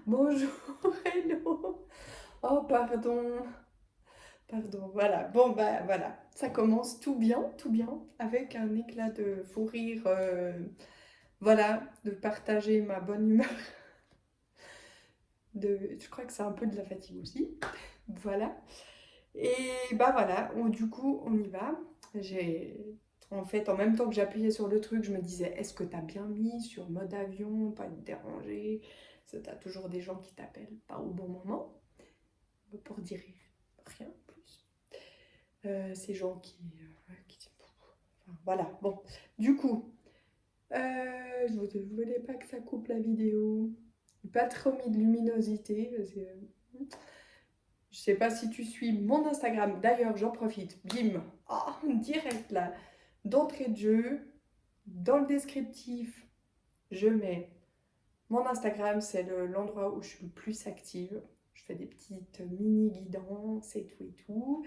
Bonjour, hello. Oh, pardon, pardon, voilà. Bon, bah voilà, ça commence tout bien, avec un éclat de fou rire, voilà, de partager ma bonne humeur. Je crois que c'est un peu de la fatigue aussi, voilà. Et bah voilà, du coup, on y va. J'ai, en fait, en même temps que j'appuyais sur le truc, je me disais, est-ce que t'as bien mis sur mode avion, pas te déranger? Parce que t'as toujours des gens qui t'appellent pas au bon moment. Pour dire rien plus. Ces gens enfin, voilà, bon. Du coup, je ne voulais pas que ça coupe la vidéo. Pas trop mis de luminosité. Je sais pas si tu suis mon Instagram. D'ailleurs, j'en profite. Bim. Oh, direct là. D'entrée de jeu. Dans le descriptif, je mets mon Instagram. C'est l'endroit où je suis le plus active. Je fais des petites mini guidances et tout et tout.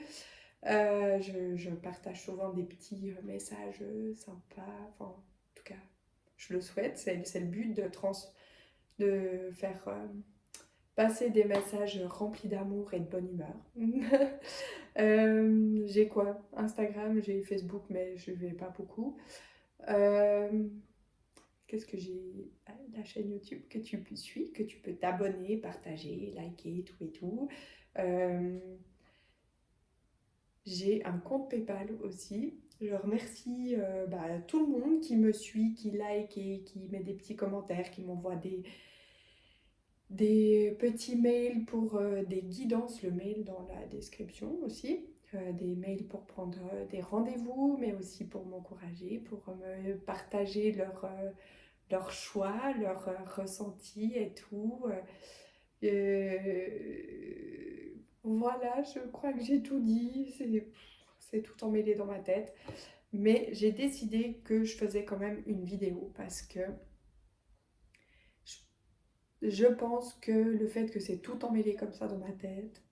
Je partage souvent des petits messages sympas, enfin, en tout cas, je le souhaite. C'est le but de faire passer des messages remplis d'amour et de bonne humeur. J'ai quoi? Instagram, j'ai Facebook, mais je ne vais pas beaucoup. Euh, Qu'est-ce que j'ai? La chaîne YouTube que tu suis, que tu peux t'abonner, partager, liker, tout et tout. Euh, J'ai un compte PayPal aussi. Je remercie tout le monde qui me suit, qui like et qui met des petits commentaires, qui m'envoie des petits mails pour des guidances, le mail dans la description aussi. Des mails pour prendre des rendez-vous, mais aussi pour m'encourager, pour me partager leur choix, leur ressenti et tout. Voilà, je crois que j'ai tout dit. C'est tout emmêlé dans ma tête. Mais j'ai décidé que je faisais quand même une vidéo parce que je pense que le fait que c'est tout emmêlé comme ça dans ma tête,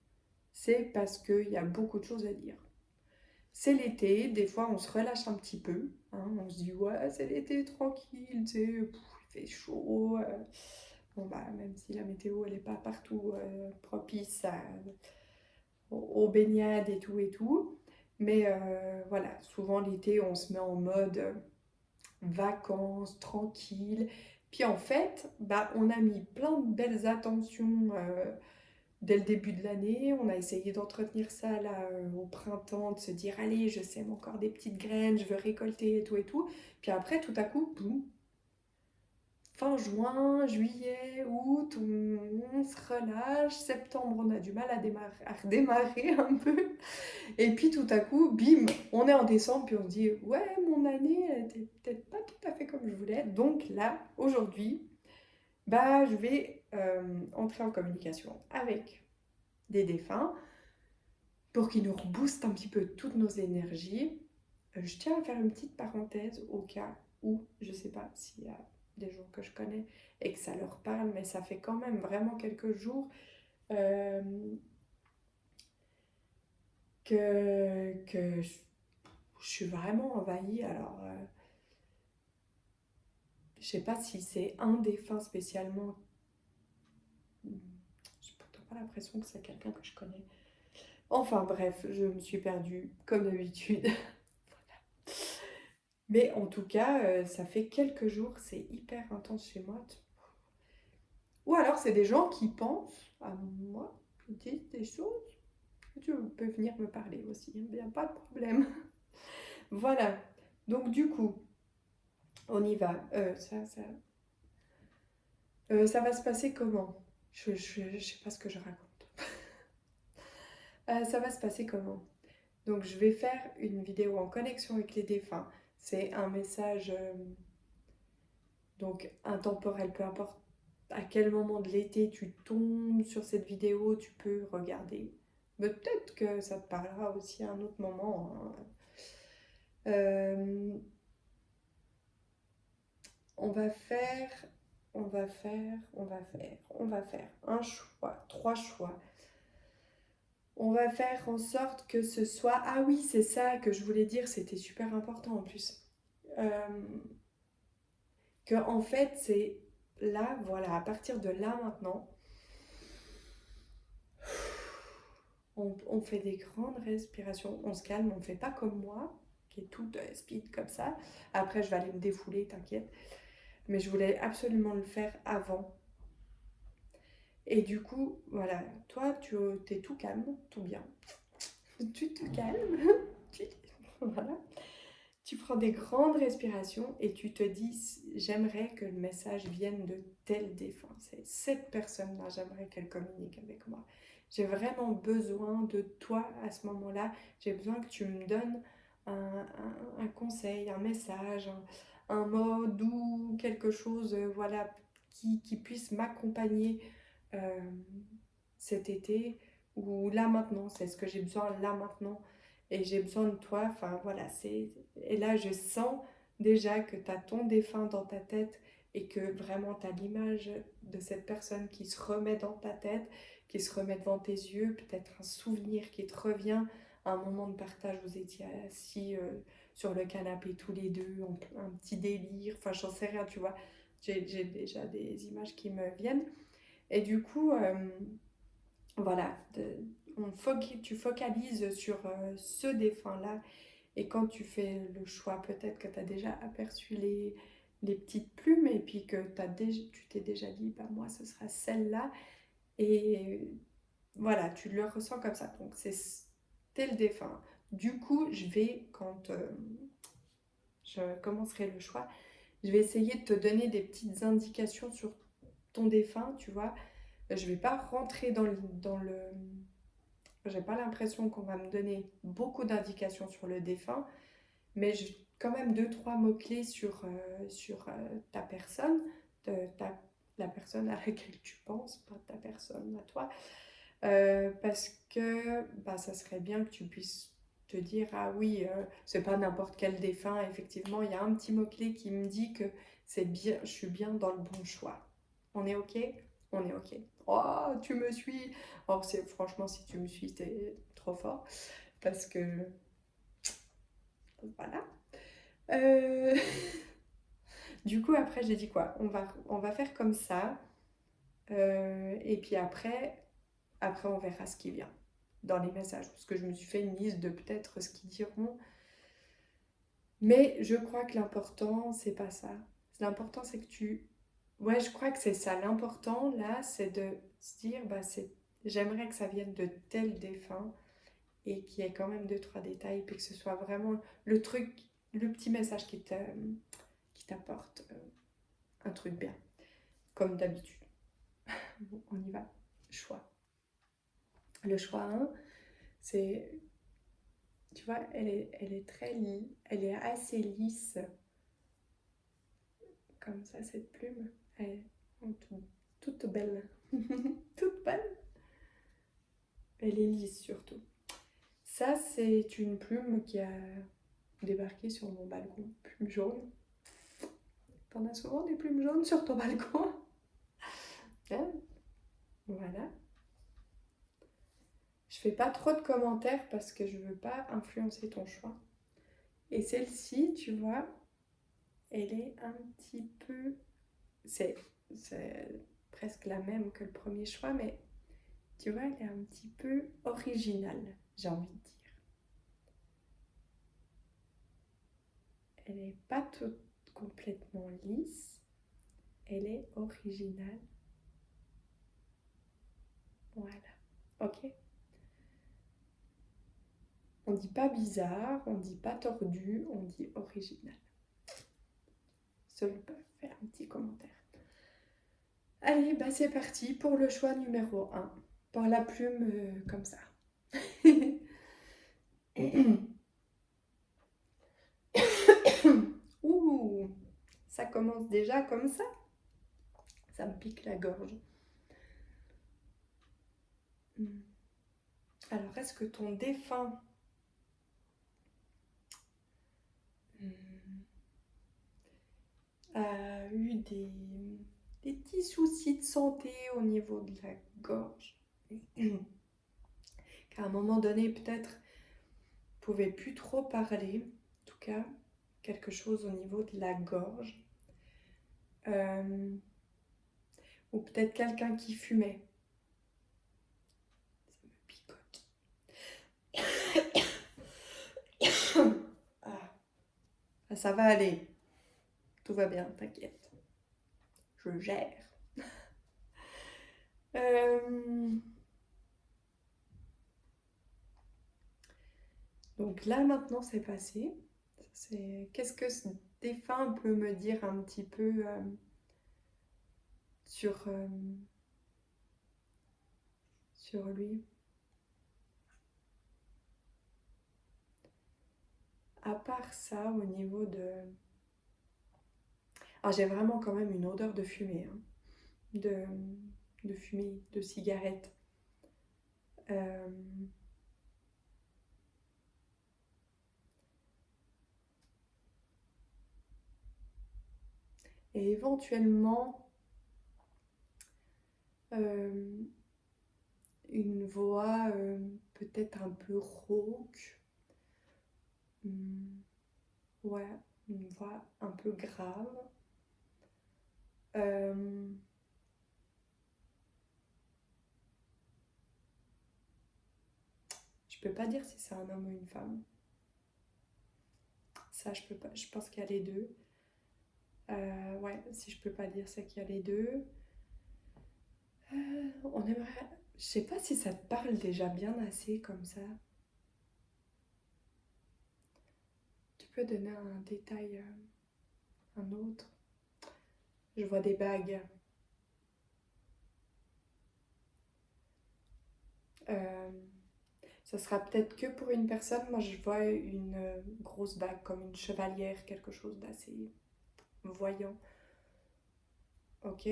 c'est parce qu'il y a beaucoup de choses à dire. C'est l'été, des fois on se relâche un petit peu, hein, on se dit ouais c'est l'été tranquille, tu sais, il fait chaud. Bon bah même si la météo elle est pas partout propice aux baignades et tout et tout. Mais voilà, souvent l'été on se met en mode vacances, tranquille. Puis en fait, bah, on a mis plein de belles attentions dès le début de l'année. On a essayé d'entretenir ça là au printemps, de se dire allez, je sème encore des petites graines, je veux récolter et tout et tout. Puis après, tout à coup, boum, fin juin, juillet, août, on se relâche. Septembre, on a du mal à redémarrer un peu. Et puis tout à coup, bim, on est en décembre, puis on se dit, ouais, mon année, elle était peut-être pas tout à fait comme je voulais. Donc là, aujourd'hui, bah, je vais entrer en communication avec des défunts pour qu'ils nous reboostent un petit peu toutes nos énergies. Je tiens à faire une petite parenthèse au cas où, je sais pas s'il y a des gens que je connais et que ça leur parle, mais ça fait quand même vraiment quelques jours euh, que je suis vraiment envahie. Alors, je sais pas si c'est un défunt spécialement. J'ai pourtant pas l'impression que c'est quelqu'un que je connais. Enfin bref, je me suis perdue comme d'habitude. Mais en tout cas, ça fait quelques jours, c'est hyper intense chez moi. Ou alors c'est des gens qui pensent à moi, qui disent des choses. Tu peux venir me parler aussi, il n'y a pas de problème. Voilà. Donc du coup, on y va. Ça va se passer comment? Je sais pas ce que je raconte. Ça va se passer comment? Donc je vais faire une vidéo en connexion avec les défunts. C'est un message donc intemporel, peu importe à quel moment de l'été tu tombes sur cette vidéo, tu peux regarder. Mais peut-être que ça te parlera aussi à un autre moment, hein. Euh, on va faire, on va faire un choix, trois choix. On va faire en sorte que ce soit... Ah oui, c'est ça que je voulais dire, c'était super important en plus. Euh, que en fait, c'est là, voilà, à partir de là maintenant, On fait des grandes respirations, on se calme, on ne fait pas comme moi, qui est toute speed comme ça. Après, je vais aller me défouler, t'inquiète. Mais je voulais absolument le faire avant. Et du coup, voilà, toi, tu es tout calme, tout bien. Tu te calmes, tu, voilà. Tu prends des grandes respirations et tu te dis, j'aimerais que le message vienne de telle défense. Et cette personne-là, j'aimerais qu'elle communique avec moi. J'ai vraiment besoin de toi à ce moment-là. J'ai besoin que tu me donnes un conseil, un message, un mot doux, quelque chose voilà, qui puisse m'accompagner euh, cet été ou là maintenant. C'est ce que j'ai besoin là maintenant et j'ai besoin de toi. Enfin voilà, c'est. Et là, je sens déjà que tu as ton défunt dans ta tête et que vraiment tu as l'image de cette personne qui se remet dans ta tête, qui se remet devant tes yeux, peut-être un souvenir qui te revient, un moment de partage, vous étiez assis sur le canapé tous les deux, un petit délire, enfin j'en sais rien, tu vois, j'ai déjà des images qui me viennent. Et du coup, voilà, tu focalises sur ce défunt-là et quand tu fais le choix, peut-être que tu as déjà aperçu les petites plumes et puis que tu t'es déjà dit, bah, moi, ce sera celle-là. Et voilà, tu le ressens comme ça. Donc, c'était le défunt. Du coup, quand je commencerai le choix, je vais essayer de te donner des petites indications sur ton défunt, tu vois. Je vais pas rentrer dans le. J'ai pas l'impression qu'on va me donner beaucoup d'indications sur le défunt, mais quand même deux, trois mots-clés sur ta personne, de la personne à laquelle tu penses, pas ta personne à toi, parce que bah, ça serait bien que tu puisses te dire, ah oui, c'est pas n'importe quel défunt, effectivement, il y a un petit mot-clé qui me dit que c'est bien, je suis bien dans le bon choix. On est OK? On est OK. Oh, tu me suis. Or, franchement, si tu me suis, t'es trop fort. Parce que, voilà. Euh, Du coup, après, j'ai dit quoi? On va faire comme ça. Et puis après, on verra ce qui vient dans les messages. Parce que je me suis fait une liste de peut-être ce qu'ils diront. Mais je crois que l'important, c'est pas ça. L'important, c'est que tu. Ouais, je crois que c'est ça. L'important, là, c'est de se dire, bah, j'aimerais que ça vienne de tel défunt et qu'il y ait quand même deux, trois détails, puis que ce soit vraiment le truc, le petit message qui t'apporte un truc bien, comme d'habitude. Bon, on y va. Choix. Le choix 1, c'est, tu vois, elle est assez lisse, comme ça, cette plume. Elle est toute belle. Toute belle. Elle est lisse surtout. Ça, c'est une plume qui a débarqué sur mon balcon. Plume jaune. T'en as souvent des plumes jaunes sur ton balcon? Hein. Voilà. Je fais pas trop de commentaires parce que je veux pas influencer ton choix. Et celle-ci, tu vois, elle est un petit peu. C'est presque la même que le premier choix, mais tu vois, elle est un petit peu originale, j'ai envie de dire. Elle n'est pas toute complètement lisse, elle est originale. Voilà, ok. On dit pas bizarre, on dit pas tordu, on dit original. Seul peut faire un petit commentaire. Allez, bah c'est parti pour le choix numéro 1. Par la plume comme ça. Ouh, ça commence déjà comme ça. Ça me pique la gorge. Alors, est-ce que ton défunt a eu des petits soucis de santé au niveau de la gorge? Qu'à un moment donné, peut-être, pouvait plus trop parler. En tout cas, quelque chose au niveau de la gorge. Ou peut-être quelqu'un qui fumait. Ça me picote. Ça va aller. Tout va bien, t'inquiète. Je gère. Euh, Donc là, maintenant, c'est passé. Qu'est-ce que ce défunt peut me dire un petit peu sur, sur lui? À part ça, au niveau de... Ah, j'ai vraiment quand même une odeur de fumée, hein. de, de fumée, de cigarette. Euh, et éventuellement, euh, une voix peut-être un peu rauque. Hmm, ouais, une voix un peu grave. Euh, je peux pas dire si c'est un homme ou une femme. Ça, je peux pas. Je pense qu'il y a les deux. Ouais, si je peux pas dire, c'est qu'il y a les deux. On aimerait. Je sais pas si ça te parle déjà bien assez comme ça. Tu peux donner un détail, un autre. Je vois des bagues. Euh, Ça sera peut-être que pour une personne. Moi, je vois une grosse bague comme une chevalière, quelque chose d'assez voyant. Ok,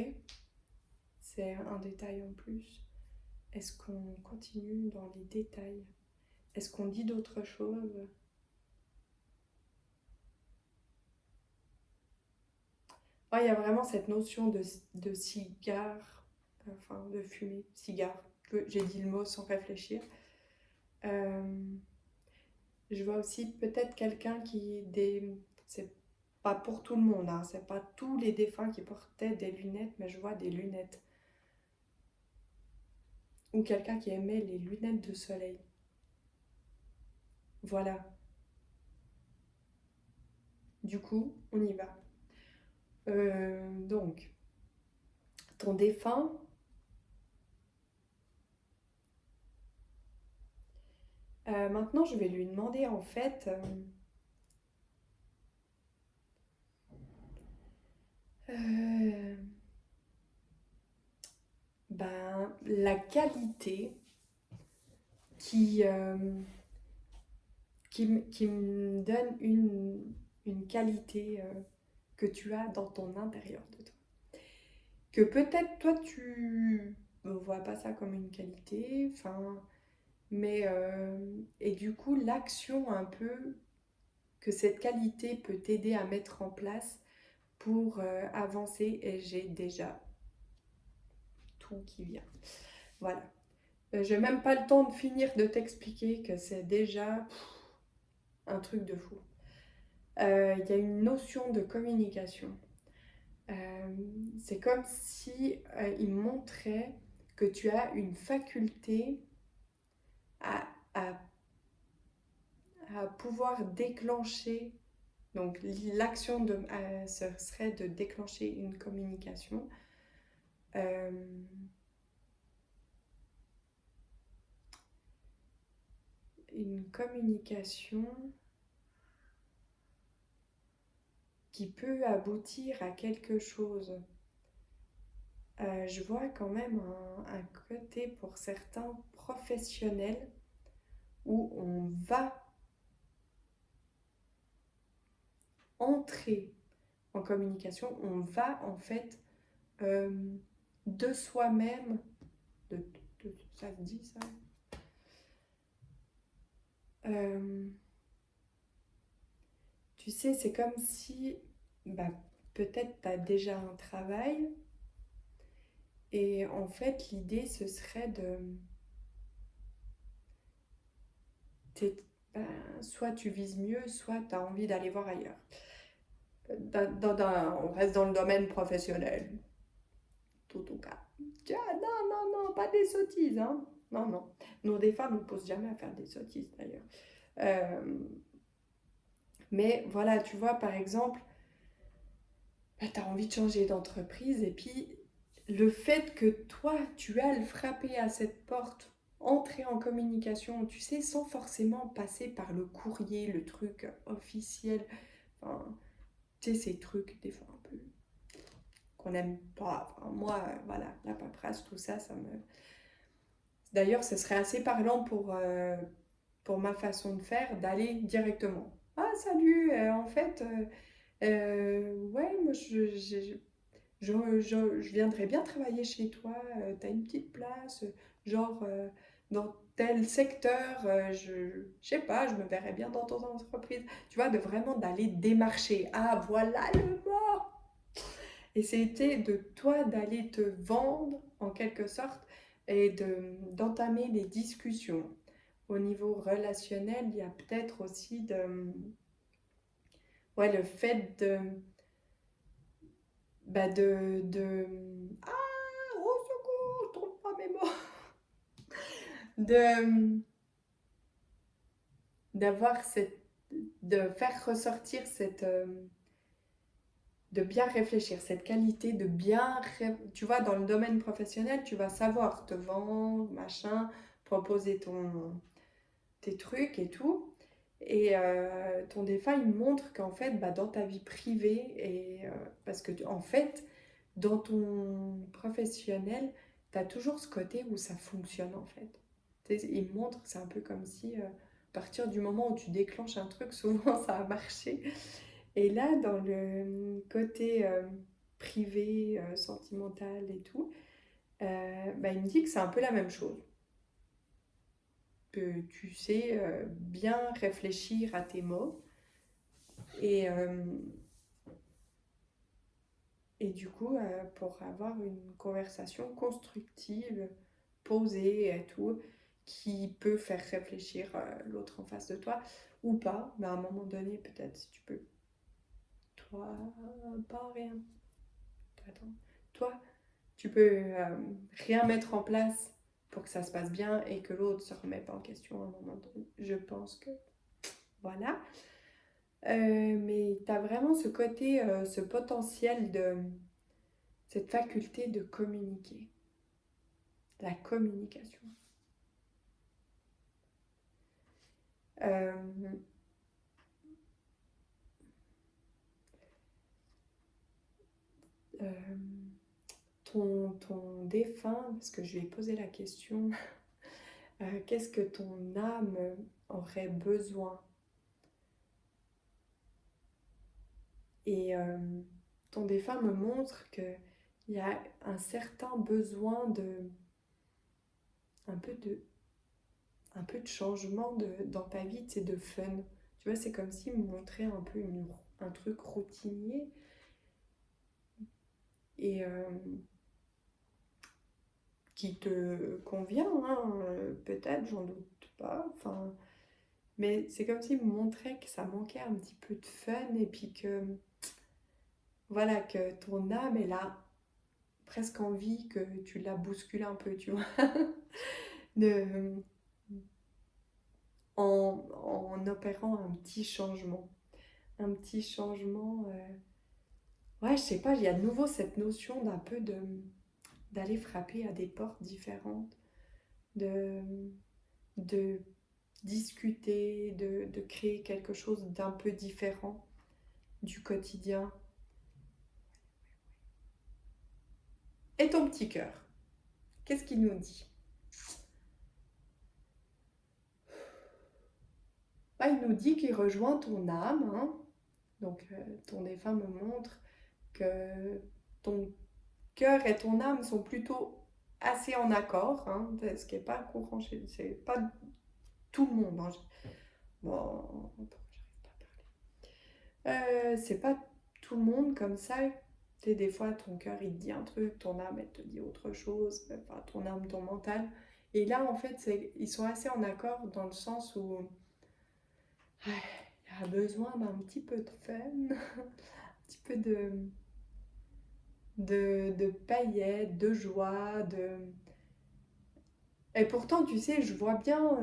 c'est un détail en plus. Est-ce qu'on continue dans les détails? Est-ce qu'on dit d'autres choses? Ah, il y a vraiment cette notion de cigare, enfin de fumée, cigare, que j'ai dit le mot sans réfléchir. Euh, je vois aussi peut-être quelqu'un c'est pas pour tout le monde, hein, c'est pas tous les défunts qui portaient des lunettes, mais je vois des lunettes. Ou quelqu'un qui aimait les lunettes de soleil. Voilà, du coup, on y va. Donc, ton défunt, maintenant je vais lui demander en fait... euh, la qualité qui, qui me donne une qualité que tu as dans ton intérieur de toi. Que peut-être toi tu ne vois pas ça comme une qualité, enfin, mais et du coup l'action un peu que cette qualité peut t'aider à mettre en place pour avancer et j'ai déjà tout qui vient. Voilà. J'ai même pas le temps de finir de t'expliquer que c'est déjà un truc de fou. Il y a une notion de communication. Euh, c'est comme si il montrait que tu as une faculté à, à, à pouvoir déclencher. Donc l'action ce serait de déclencher une communication. Euh, une communication qui peut aboutir à quelque chose. Je vois quand même un côté pour certains professionnels où on va entrer en communication, on va en fait euh, de soi-même, ça se dit ça Euh, Tu sais, c'est comme si bah, peut-être tu as déjà un travail et en fait l'idée ce serait de... soit tu vises mieux, soit tu as envie d'aller voir ailleurs. On reste dans le domaine professionnel, tout au cas. Ah, non, non, non, pas des sottises, hein. Non, non. Nous, des femmes, ne poussent jamais à faire des sottises, d'ailleurs. Euh, Mais voilà, tu vois, par exemple, bah, tu as envie de changer d'entreprise et puis le fait que toi, tu ailles frapper à cette porte, entrer en communication, tu sais, sans forcément passer par le courrier, le truc officiel, enfin, tu sais, ces trucs, des fois un peu qu'on n'aime pas. Enfin, moi, voilà, la paperasse, tout ça, ça me... D'ailleurs, ce serait assez parlant pour ma façon de faire, d'aller directement. Ah, salut, en fait, ouais, moi, je viendrais bien travailler chez toi, t'as une petite place, genre dans tel secteur, je sais pas, je me verrais bien dans ton entreprise. Tu vois, de vraiment d'aller démarcher. Ah, voilà le mot! Et c'était de toi d'aller te vendre en quelque sorte et d'entamer des discussions. Au niveau relationnel, il y a peut-être aussi ouais, le fait de... Ah, au secours, je trouve pas mes mots. De, d'avoir cette... de faire ressortir cette... de bien réfléchir, cette qualité de bien... Tu vois, dans le domaine professionnel, tu vas savoir te vendre, machin, proposer tes trucs et tout. Et ton défunt, il montre qu'en fait, bah, dans ta vie privée, parce que en fait, dans ton professionnel, tu as toujours ce côté où ça fonctionne en fait. Tu sais, il montre que c'est un peu comme si, à partir du moment où tu déclenches un truc, souvent ça a marché. Et là, dans le côté privé, sentimental et tout, bah, il me dit que c'est un peu la même chose. Que tu sais bien réfléchir à tes mots et, et du coup, pour avoir une conversation constructive, posée et tout, qui peut faire réfléchir l'autre en face de toi ou pas, mais à un moment donné, peut-être si tu peux, toi, pas rien, attends, toi, tu peux rien mettre en place pour que ça se passe bien et que l'autre se remette en question à un moment donné. Je pense que voilà. Mais tu as vraiment ce côté, ce potentiel de cette faculté de communiquer, la communication. Euh, euh, ton défunt, parce que je lui ai posé la question, qu'est-ce que ton âme aurait besoin? Et ton défunt me montre qu'il y a un certain besoin un peu de, un peu de changement dans ta vie, c'est de fun. Tu vois, c'est comme s'il me montrait un peu un truc routinier et qui te convient, hein, peut-être, j'en doute pas. Enfin, mais c'est comme s'il me montrait que ça manquait un petit peu de fun et puis que, voilà, que ton âme, elle a presque envie que tu la bouscules un peu, tu vois, de, en opérant un petit changement. Un petit changement. Ouais, je sais pas, il y a de nouveau cette notion d'un peu d'aller frapper à des portes différentes, de, de discuter, de créer quelque chose d'un peu différent du quotidien. Et ton petit cœur, qu'est-ce qu'il nous dit? Bah, il nous dit qu'il rejoint ton âme, hein. Donc ton défunt me montre que ton cœur et ton âme sont plutôt assez en accord, hein, ce qui n'est pas courant chez... C'est pas tout le monde. Hein. Bon, c'est pas tout le monde comme ça. Tu sais, des fois, ton cœur, il te dit un truc, ton âme, elle te dit autre chose, enfin, ton âme, ton mental. Et là, en fait, ils sont assez en accord dans le sens où il y a besoin d'un petit peu de fun, un petit peu de paillettes, de joie, de... Et pourtant, tu sais, je vois bien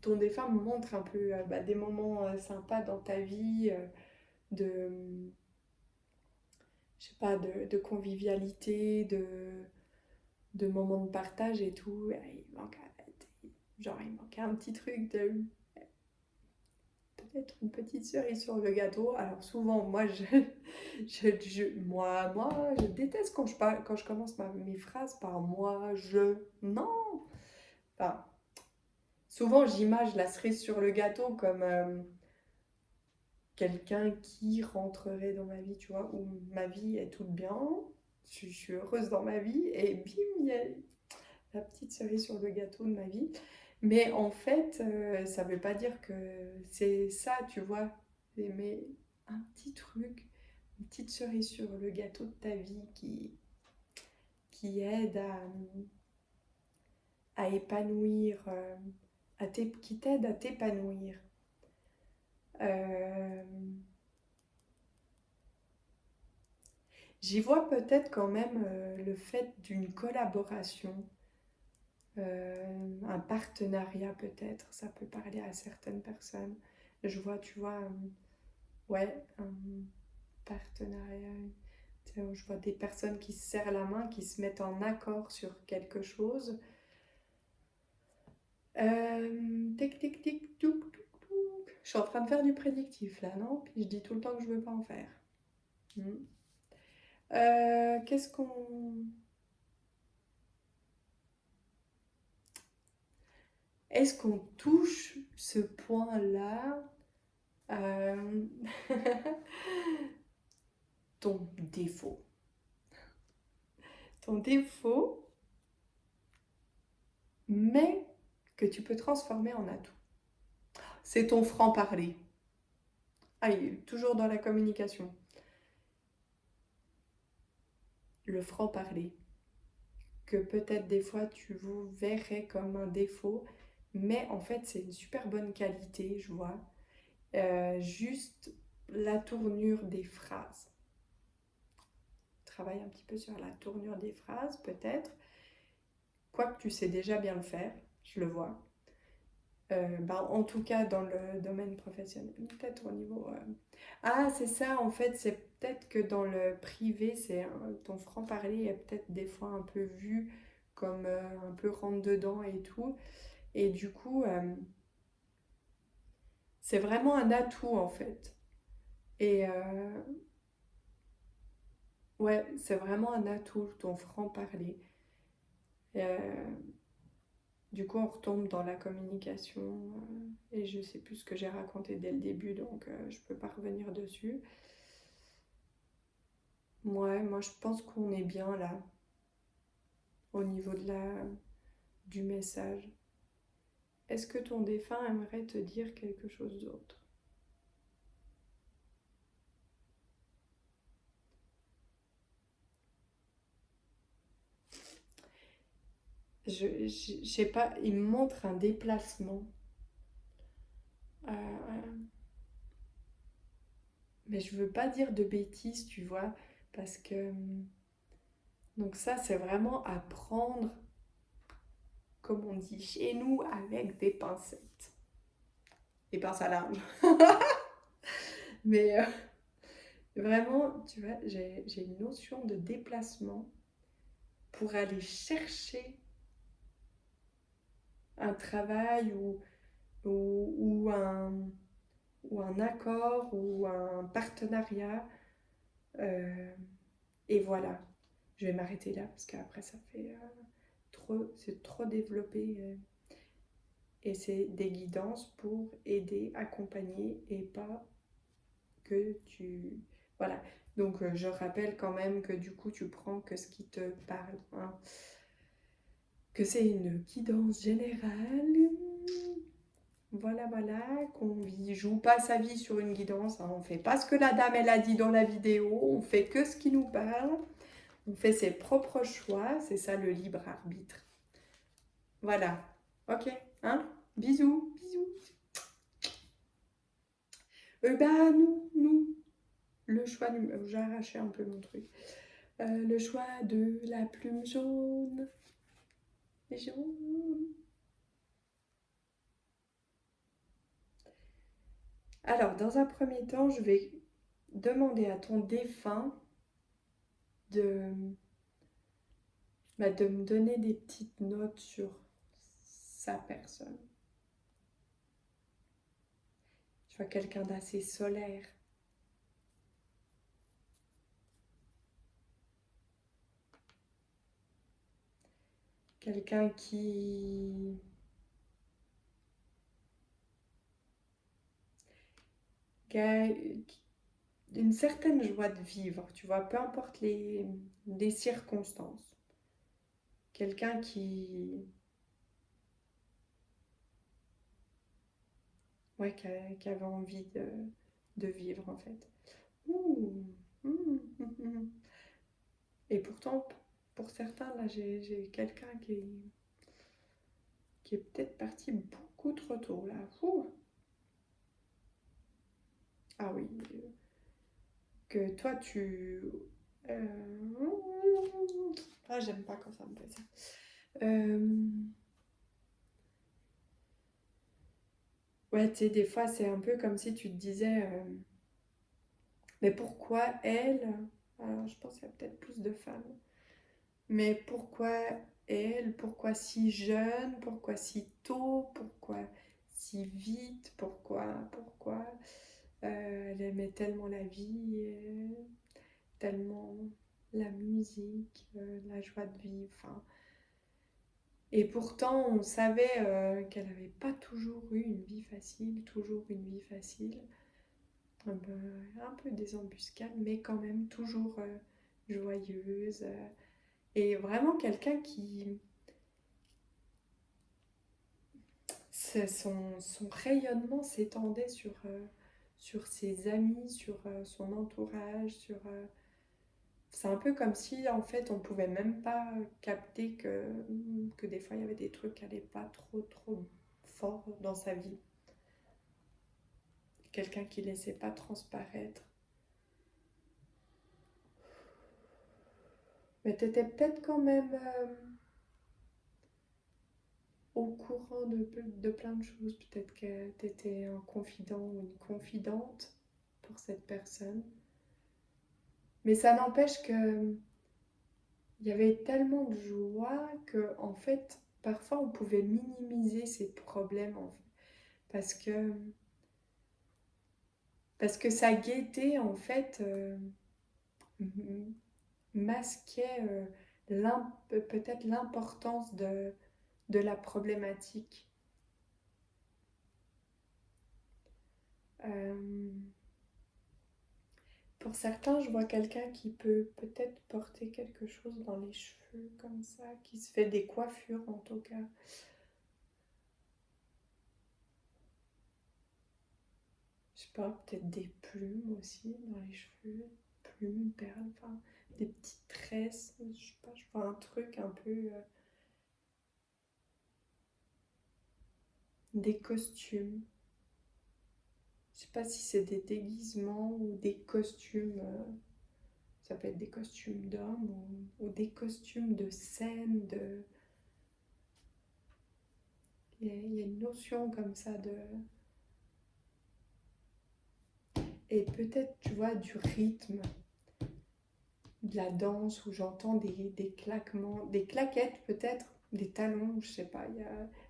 ton défunt montre un peu des moments sympas dans ta vie, de, je sais pas, de convivialité, de moments de partage et tout. Il manque, genre, il manque un petit truc de peut-être une petite cerise sur le gâteau. Alors souvent, moi, je déteste quand je commence mes phrases par moi, je. Non! Enfin, souvent, j'image la cerise sur le gâteau comme quelqu'un qui rentrerait dans ma vie, tu vois, où ma vie est toute bien, je suis heureuse dans ma vie, et bim, il y a la petite cerise sur le gâteau de ma vie. Mais en fait, ça veut pas dire que c'est ça, tu vois. Mais un petit truc, une petite cerise sur le gâteau de ta vie qui aide à épanouir, qui t'aide à t'épanouir. Euh, J'y vois peut-être quand même le fait d'une collaboration, un partenariat peut-être, ça peut parler à certaines personnes. Je vois, tu vois, ouais, un partenariat. Tu sais, je vois des personnes qui se serrent la main, qui se mettent en accord sur quelque chose. Tic, tic, tic, touc, touc, touc. Je suis en train de faire du prédictif là, non? Puis je dis tout le temps que je veux pas en faire. Qu'est-ce qu'on... Est-ce qu'on touche ce point-là? Euh, Ton défaut. Ton défaut, mais que tu peux transformer en atout. C'est ton franc-parler. Ah, il est toujours dans la communication. Le franc-parler. Que peut-être des fois tu vous verrais comme un défaut, mais en fait c'est une super bonne qualité, je vois. Juste la tournure des phrases. Travaille un petit peu sur la tournure des phrases, peut-être. Quoique tu sais déjà bien le faire, je le vois. En tout cas, dans le domaine professionnel, peut-être au niveau... Ah, c'est ça, en fait, c'est peut-être que dans le privé, ton franc-parler est peut-être des fois un peu vu comme un peu rentre-dedans et tout. Et du coup, c'est vraiment un atout, en fait. Et ouais, c'est vraiment un atout, ton franc-parler. Euh, Du coup, on retombe dans la communication et je sais plus ce que j'ai raconté dès le début, donc je peux pas revenir dessus. Ouais, moi je pense qu'on est bien là, au niveau du message. Est-ce que ton défunt aimerait te dire quelque chose d'autre? Je sais pas, il me montre un déplacement. Euh, mais je veux pas dire de bêtises, tu vois, parce que... Donc ça, c'est vraiment à prendre, comme on dit chez nous, avec des pincettes. Des pinces à linge. Mais vraiment, tu vois, j'ai une notion de déplacement pour aller chercher un travail ou un accord ou un partenariat. Euh, et voilà, je vais m'arrêter là parce qu'après ça fait c'est trop développé. Et c'est des guidances pour aider, accompagner et pas que tu... Voilà. Donc je rappelle quand même que du coup tu prends que ce qui te parle, hein. Que c'est une guidance générale. Voilà, voilà, qu'on ne joue pas sa vie sur une guidance, hein. On ne fait pas ce que la dame elle a dit dans la vidéo, on fait que ce qui nous parle, on fait ses propres choix, c'est ça le libre arbitre. Voilà, ok, hein? Bisous, bisous. Nous, le choix du... J'ai arraché un peu mon truc. Le choix de la plume jaune. Jaune. Alors, dans un premier temps, je vais demander à ton défunt de, de me donner des petites notes sur sa personne. Je vois quelqu'un d'assez solaire. Quelqu'un qui a une certaine joie de vivre, tu vois, peu importe les circonstances. Quelqu'un qui avait envie de vivre, en fait. Ouh, Et pourtant, pour certains, là, j'ai quelqu'un qui est peut-être parti beaucoup trop tôt, là. Ouh. Ah oui, que toi, euh, Ah, j'aime pas quand ça me fait ça. Euh, Ouais, tu sais, des fois, c'est un peu comme si tu te disais, mais pourquoi elle? Alors, je pense qu'il y a peut-être plus de femmes. Mais pourquoi elle? Pourquoi si jeune? Pourquoi si tôt? Pourquoi si vite? Pourquoi elle aimait tellement la vie, tellement la musique, la joie de vivre. Enfin, et pourtant, on savait qu'elle n'avait pas toujours eu une vie facile, toujours une vie facile. Un peu des embuscades, mais quand même toujours joyeuse. Et vraiment quelqu'un qui... son rayonnement s'étendait sur ses amis, sur son entourage, c'est un peu comme si, en fait, on pouvait même pas capter que des fois, il y avait des trucs qui n'allaient pas trop fort dans sa vie. Quelqu'un qui laissait pas transparaître. Mais t'étais peut-être quand même au courant de plein de choses. Peut-être que t'étais un confident ou une confidente pour cette personne. Mais ça n'empêche que il y avait tellement de joie que, en fait, parfois on pouvait minimiser ces problèmes, en fait, parce que sa gaieté, en fait, masquait peut-être l'importance de la problématique. Euh, pour certains, je vois quelqu'un qui peut peut-être porter quelque chose dans les cheveux comme ça, qui se fait des coiffures en tout cas. Je sais pas, peut-être des plumes aussi dans les cheveux, plumes, perles, enfin des petites tresses, je sais pas, je vois un truc un peu... des costumes. Je sais pas si c'est des déguisements ou des costumes, ça peut être des costumes d'hommes ou des costumes de scène, il y a une notion comme ça de... Et peut-être, tu vois, du rythme, de la danse où j'entends des claquements, des claquettes peut-être, des talons, je sais pas,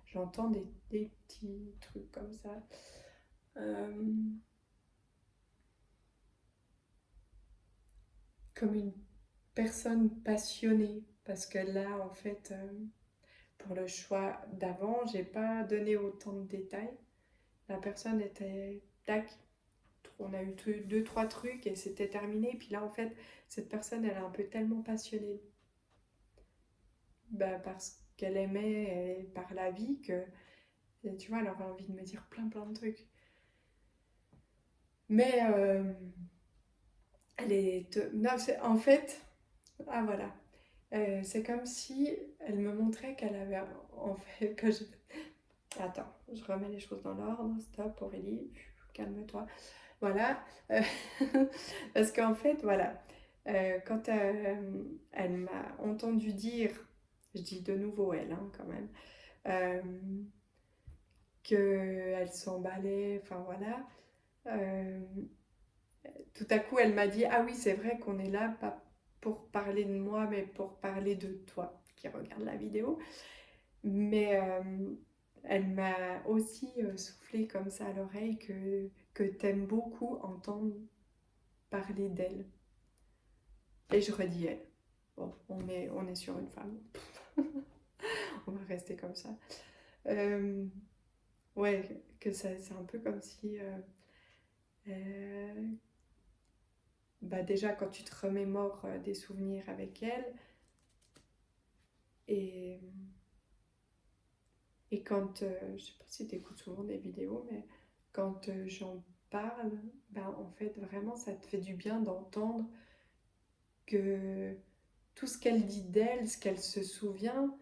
j'entends des petits trucs comme ça. Euh, Comme une personne passionnée, parce que là, en fait, pour le choix d'avant, j'ai pas donné autant de détails. La personne était tac, on a eu deux, trois trucs et c'était terminé. Puis là, en fait, cette personne, elle est un peu tellement passionnée parce qu'elle aimait par la vie que, tu vois, elle avait envie de me dire plein de trucs. Mais elle est... Non, en fait... Ah voilà. C'est comme si elle me montrait qu'elle avait... En fait, que je... Attends, je remets les choses dans l'ordre. Stop, Aurélie, calme-toi. Voilà. Euh, Parce qu'en fait, voilà, quand elle m'a entendu dire, je dis de nouveau elle, hein, quand même, qu'elle s'emballait, enfin voilà, Euh, Tout à coup, elle m'a dit, ah oui, c'est vrai qu'on est là, pas pour parler de moi, mais pour parler de toi qui regarde la vidéo. Mais elle m'a aussi soufflé comme ça à l'oreille que t'aimes beaucoup entendre parler d'elle. Et je redis elle. Bon, on est sur une femme. On va rester comme ça. Euh, ouais, que ça, c'est un peu comme si... euh, bah déjà, quand tu te remémores des souvenirs avec elle, et, et quand... je sais pas si tu écoutes souvent des vidéos, mais quand j'en parle, ben, en fait, vraiment, ça te fait du bien d'entendre que tout ce qu'elle dit d'elle, ce qu'elle se souvient,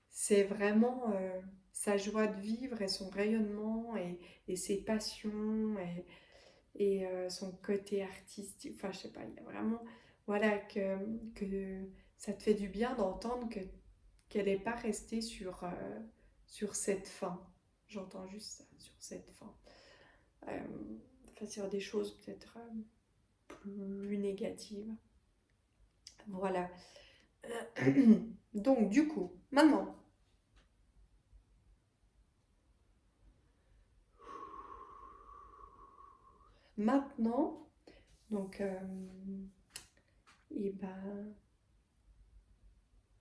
c'est vraiment sa joie de vivre et son rayonnement et ses passions et son côté artistique. Enfin, je sais pas, il y a vraiment, voilà, que ça te fait du bien d'entendre qu'elle n'est pas restée sur cette fin. J'entends juste ça, sur cette fin. Euh, enfin, sur des choses peut-être plus négatives. Voilà. Donc, du coup, maintenant, donc, et ben,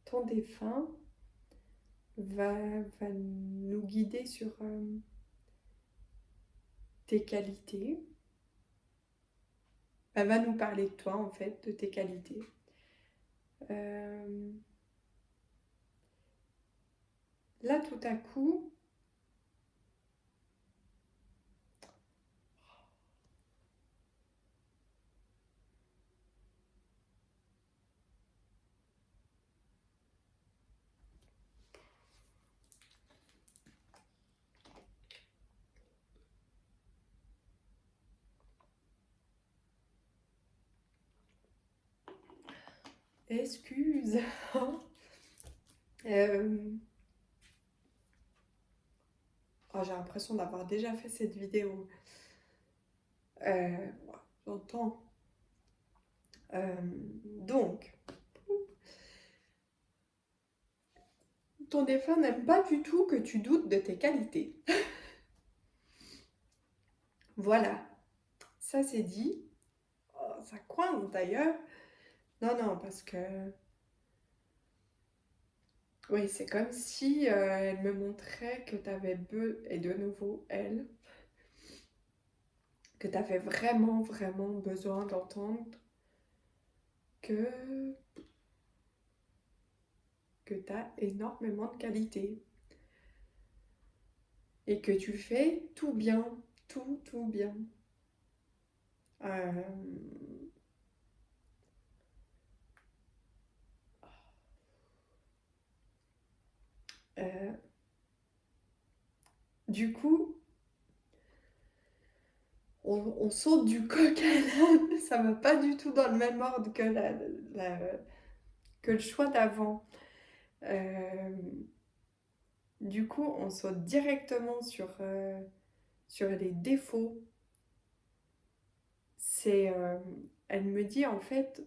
ton défunt va nous guider sur tes qualités. Elle va nous parler de toi, en fait, de tes qualités. Euh, Là, tout à coup, excuse. Euh, oh, j'ai l'impression d'avoir déjà fait cette vidéo. Euh, J'entends. Euh, donc, ton défunt n'aime pas du tout que tu doutes de tes qualités. Voilà, ça c'est dit. Oh, ça coince d'ailleurs. Non, non, parce que oui, c'est comme si elle me montrait que tu avais et de nouveau elle, que tu avais vraiment, vraiment besoin d'entendre que, que tu as énormément de qualité et que tu fais tout bien, tout bien. Euh, euh, du coup, on saute du coq à l'âne, ça va pas du tout dans le même ordre que, que le choix d'avant. Euh, du coup, on saute directement sur les défauts. C'est, elle me dit en fait,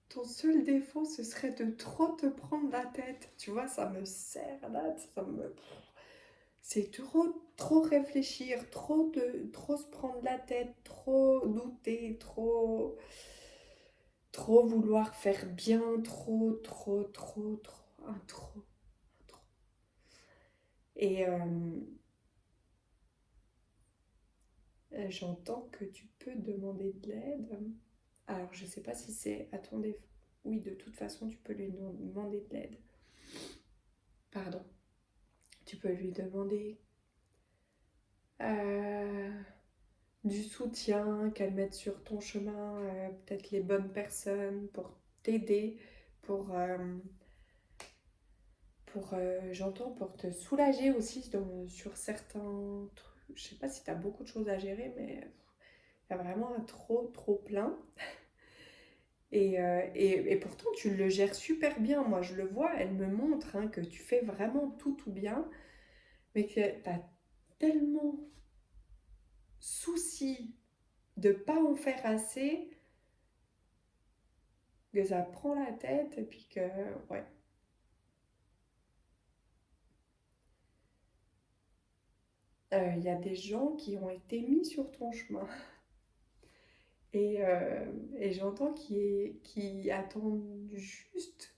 ton seul défaut, ce serait de trop te prendre la tête. Tu vois, ça me serre là, c'est trop réfléchir, trop se prendre la tête, trop douter, trop vouloir faire bien, trop, un trop. Et j'entends que tu peux demander de l'aide. Alors, je sais pas si c'est à ton défaut. Oui, de toute façon, tu peux lui demander de l'aide. Pardon. Tu peux lui demander euh, du soutien, qu'elle mette sur ton chemin peut-être les bonnes personnes pour t'aider, pour, j'entends, pour te soulager aussi sur certains trucs. Je sais pas si tu as beaucoup de choses à gérer, mais il y a vraiment un trop plein. Et pourtant, tu le gères super bien. Moi, je le vois, elle me montre hein, que tu fais vraiment tout bien, mais que tu as tellement souci de pas en faire assez, que ça prend la tête et puis que, ouais. Il y a des gens qui ont été mis sur ton chemin et, euh, et j'entends qui attendent juste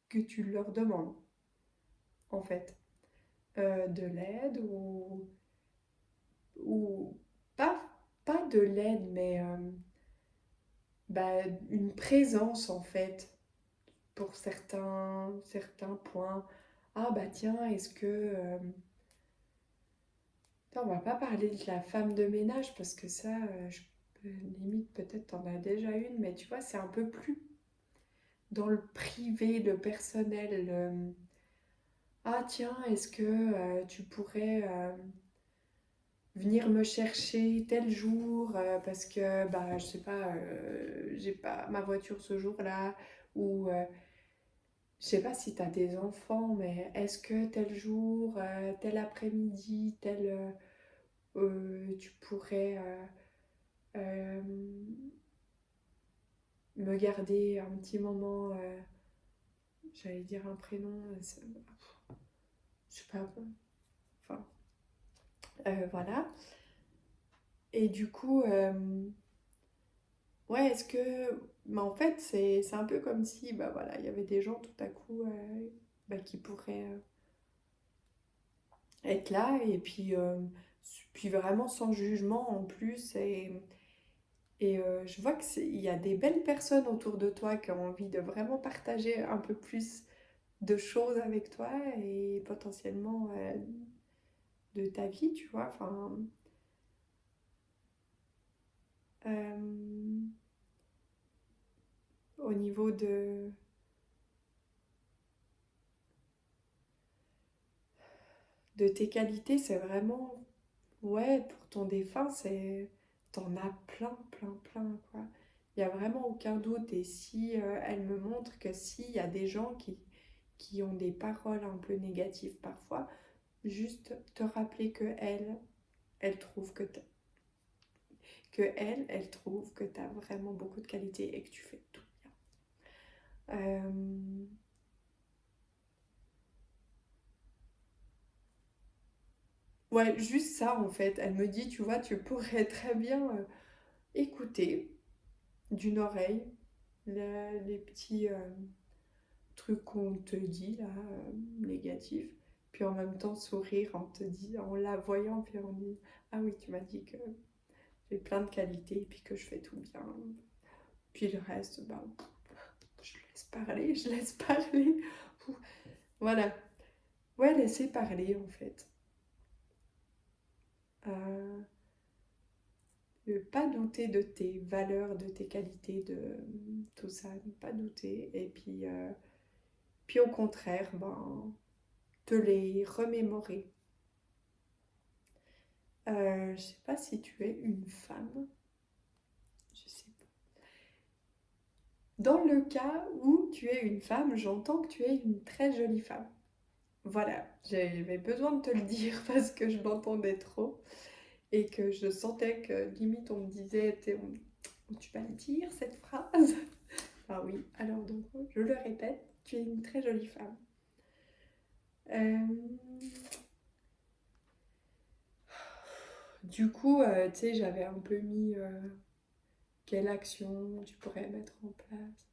que tu leur demandes, en fait, de l'aide ou pas, pas de l'aide, mais bah, une présence, en fait, pour certains points. Ah bah tiens, est-ce que... Attends, on va pas parler de la femme de ménage parce que ça, limite peut-être t'en as déjà une, mais tu vois, c'est un peu plus dans le privé, le personnel. Ah tiens, est-ce que tu pourrais venir me chercher tel jour parce que bah je sais pas, j'ai pas ma voiture ce jour-là ou je sais pas si tu as des enfants, mais est-ce que tel jour, tel après-midi, tu pourrais euh, me garder un petit moment, j'allais dire un prénom, je sais pas, enfin, voilà. Et du coup, ouais, est-ce que, mais en fait, c'est un peu comme si, bah voilà, il y avait des gens tout à coup bah, qui pourraient être là et puis vraiment sans jugement en plus et je vois il y a des belles personnes autour de toi qui ont envie de vraiment partager un peu plus de choses avec toi et potentiellement de ta vie, tu vois. Enfin, euh, au niveau de tes qualités, c'est vraiment, ouais, pour ton défunt, t'en as plein, plein, plein, quoi. Il n'y a vraiment aucun doute. Et si elle me montre que s'il y a des gens qui ont des paroles un peu négatives parfois, juste te rappeler que elle trouve elle trouve que tu as vraiment beaucoup de qualité et que tu fais tout bien. Ouais, juste ça en fait. Elle me dit, tu vois, tu pourrais très bien écouter d'une oreille les petits trucs qu'on te dit là, négatifs, puis en même temps sourire en la voyant, puis on dit, ah oui, tu m'as dit que j'ai plein de qualités et puis que je fais tout bien. Puis le reste, bah, je laisse parler, je laisse parler. Voilà. Ouais, laisser parler en fait. Euh, ne pas douter de tes valeurs, de tes qualités, de tout ça, ne pas douter. Et puis au contraire, ben, te les remémorer. Je sais pas si tu es une femme, je sais pas. Dans le cas où tu es une femme, j'entends que tu es une très jolie femme. Voilà, j'avais besoin de te le dire parce que je l'entendais trop et que je sentais que limite on me disait tu vas le dire cette phrase. Ah oui, alors donc je le répète, tu es une très jolie femme. Euh, du coup, tu sais, j'avais un peu mis quelle action tu pourrais mettre en place.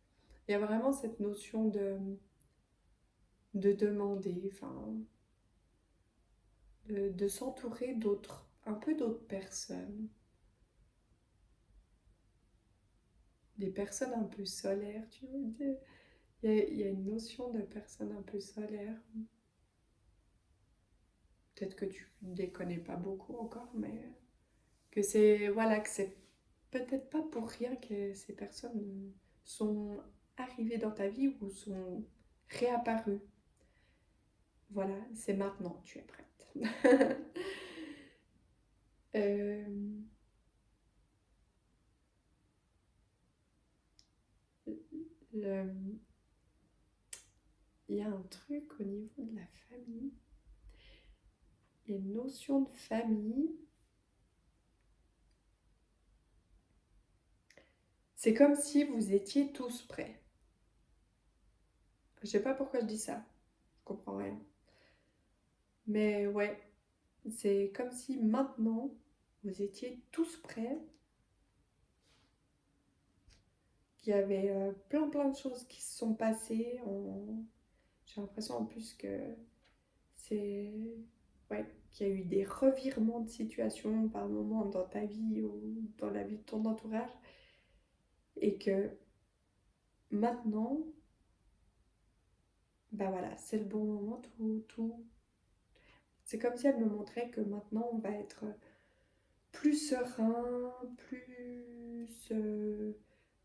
Il y a vraiment cette notion de demander, enfin, de s'entourer d'autres, un peu d'autres personnes, des personnes un peu solaires, tu vois. Il y a une notion de personnes un peu solaires. Peut-être que tu ne les connais pas beaucoup encore, mais que c'est, voilà, que c'est peut-être pas pour rien que ces personnes sont arrivées dans ta vie ou sont réapparues. Voilà, c'est maintenant, tu es prête. Euh, le- Il y a un truc au niveau de la famille, il y a une notion de famille. C'est comme si vous étiez tous prêts. Je sais pas pourquoi je dis ça. Je comprends rien. Mais ouais, c'est comme si maintenant, vous étiez tous prêts. Qu'il y avait plein de choses qui se sont passées. J'ai l'impression en plus que c'est... Ouais, qu'il y a eu des revirements de situation par moment dans ta vie ou dans la vie de ton entourage. Et que maintenant, bah voilà, c'est le bon moment, tout. C'est comme si elle me montrait que maintenant on va être plus serein,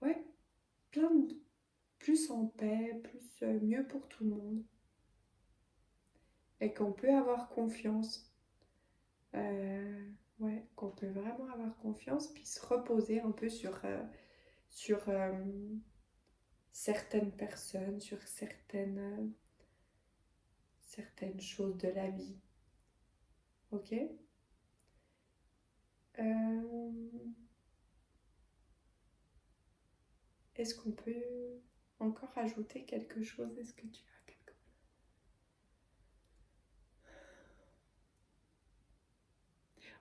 ouais, plein de... plus en paix, mieux pour tout le monde. Et qu'on peut avoir confiance. Ouais, qu'on peut vraiment avoir confiance, puis se reposer un peu sur certaines personnes, sur certaines choses de la vie. Ok? Euh, Est-ce qu'on peut encore ajouter quelque chose? Est-ce que tu as quelque chose?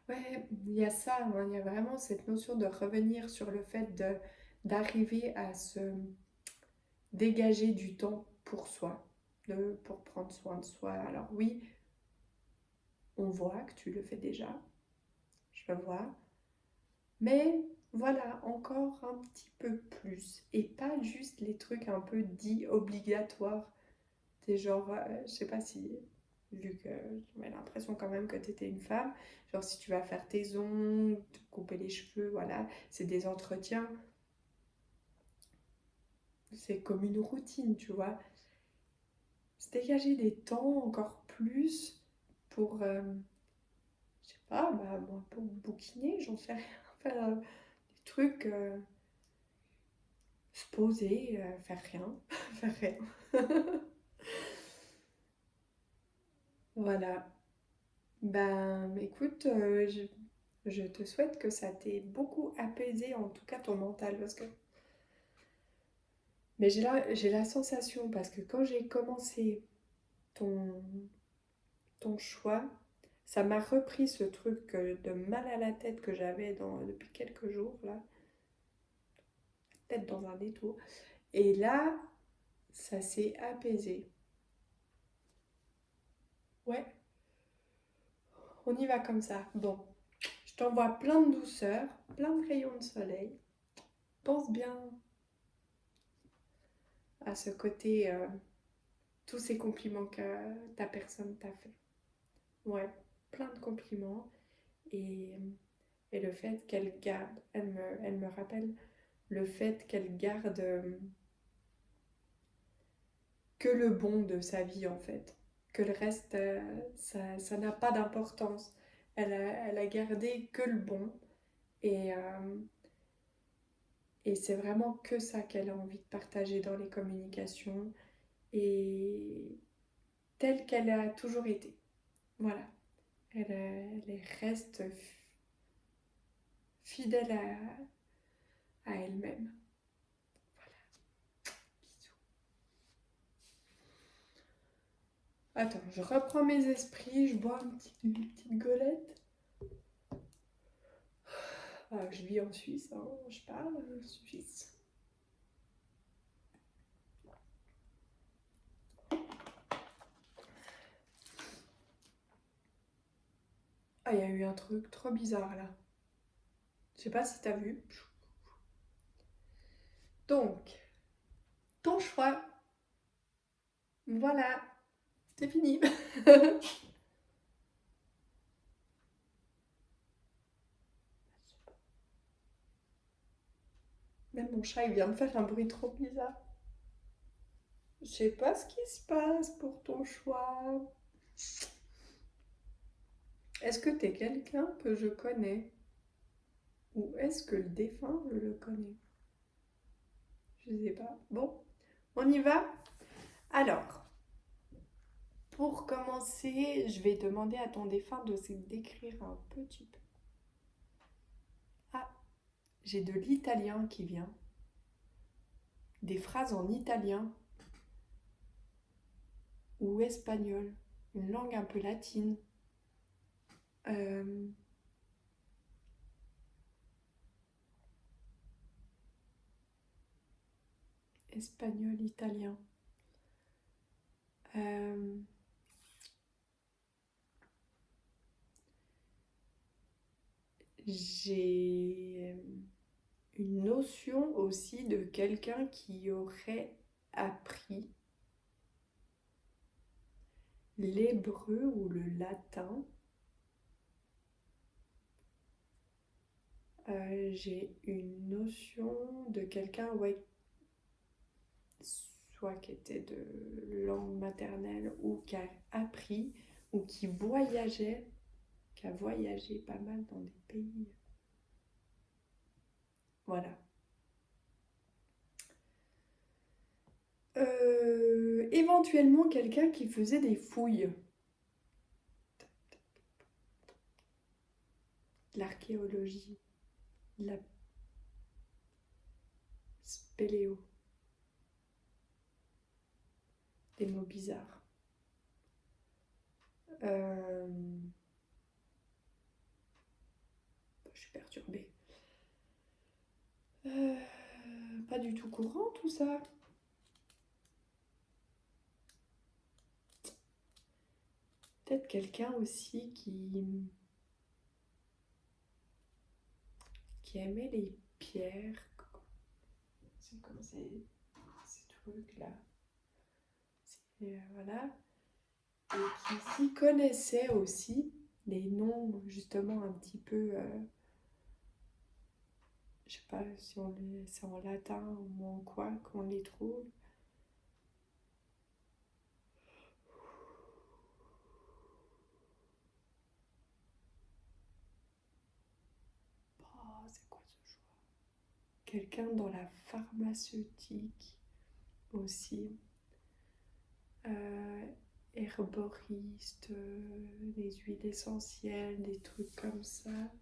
Ouais, il y a ça, hein, il y a vraiment cette notion de revenir sur le fait d'arriver à se dégager du temps pour soi, pour prendre soin de soi. Alors oui, on voit que tu le fais déjà, je le vois, mais voilà, encore un petit peu plus. Et pas juste les trucs un peu dits obligatoires. T'es genre, je sais pas si, vu que j'avais l'impression quand même que t'étais une femme, genre si tu vas faire tes ongles, te couper les cheveux, voilà, c'est des entretiens, c'est comme une routine, tu vois. Se dégager des temps encore plus pour, je sais pas, bah, moi, pour bouquiner, j'en sais rien, faire des trucs, se poser, faire rien, faire rien. Voilà. Ben, écoute, je te souhaite que ça t'ait beaucoup apaisé, en tout cas ton mental, parce que... Mais j'ai la sensation, parce que quand j'ai commencé ton, ton choix, ça m'a repris ce truc de mal à la tête que j'avais depuis quelques jours, là, peut-être dans un détour. Et là, ça s'est apaisé. Ouais, on y va comme ça. Bon, je t'envoie plein de douceur, plein de rayons de soleil. Pense bien à ce côté, tous ces compliments que ta personne t'a fait. Ouais, plein de compliments. Et, et le fait qu'elle garde, elle me rappelle le fait qu'elle garde que le bon de sa vie en fait. Que le reste, ça n'a pas d'importance. Elle a gardé que le bon. Et, et c'est vraiment que ça qu'elle a envie de partager dans les communications. Et telle qu'elle a toujours été. Voilà. Elle reste fidèle à elle-même. Voilà. Bisous. Attends, je reprends mes esprits, je bois une petite golette. Ah, je vis en Suisse, hein, je parle suisse. Ah, il y a eu un truc trop bizarre là. Je sais pas si t'as vu. Donc, ton choix, voilà, c'est fini. Même mon chat, il vient de faire un bruit trop bizarre. Je sais pas ce qui se passe pour ton choix. Est-ce que t'es quelqu'un que je connais? Ou est-ce que le défunt, je le connais? Je sais pas. Bon, on y va? Alors, pour commencer, je vais demander à ton défunt de se décrire un petit peu. Ah, j'ai de l'italien qui vient. des phrases en italien ou espagnol, une langue un peu latine. Euh, Espagnol, italien. Euh, j'ai une notion aussi de quelqu'un qui aurait appris l'hébreu ou le latin. J'ai une notion de quelqu'un, ouais, soit qui était de langue maternelle ou qui a appris ou qui voyageait, qui a voyagé pas mal dans des pays. Voilà. Éventuellement quelqu'un qui faisait des fouilles, l'archéologie, la spéléo, des mots bizarres. Euh, je suis perturbée. Pas du tout courant tout ça. Peut-être quelqu'un aussi qui aimait les pierres. C'est comme ces trucs-là. Voilà. Et qui s'y connaissait aussi les noms, justement, un petit peu. Je sais pas si c'est en latin ou en quoi qu'on les trouve. Oh, c'est quoi ce choix? Quelqu'un dans la pharmaceutique aussi. Euh, Herboriste, des huiles essentielles, des trucs comme ça.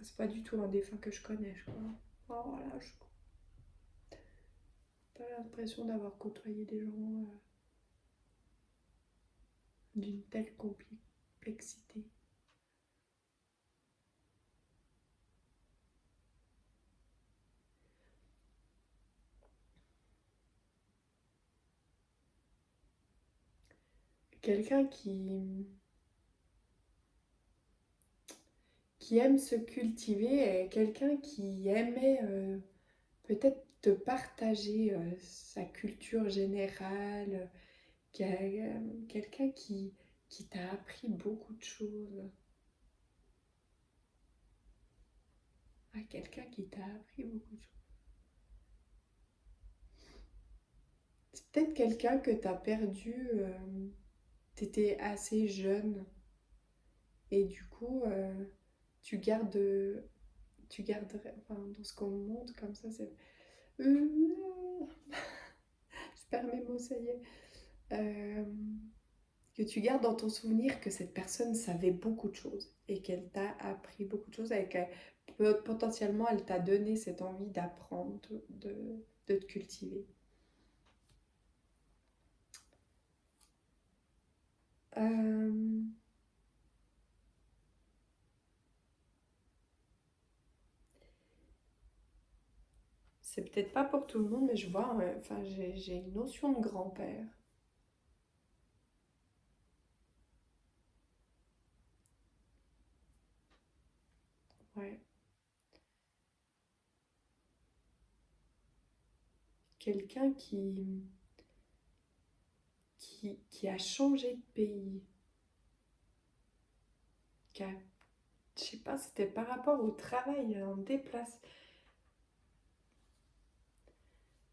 C'est pas du tout un défunt que je connais, je crois. Oh, voilà, je n'ai pas l'impression d'avoir côtoyé des gens d'une telle complexité. Quelqu'un qui aime se cultiver et quelqu'un qui aimait peut-être te partager sa culture générale, quelqu'un qui t'a appris beaucoup de choses. Ah, quelqu'un qui t'a appris beaucoup de choses. C'est peut-être quelqu'un que t'as perdu, t'étais assez jeune et du coup tu garderais, enfin dans ce qu'on montre comme ça, c'est... Je perds mes mots, ça y est. Euh, que tu gardes dans ton souvenir que cette personne savait beaucoup de choses et qu'elle t'a appris beaucoup de choses et que potentiellement elle t'a donné cette envie d'apprendre, de te cultiver. Euh, c'est peut-être pas pour tout le monde, mais je vois, enfin, j'ai une notion de grand-père. Ouais. Quelqu'un qui a changé de pays, qui a, je sais pas, c'était par rapport au travail, un déplace.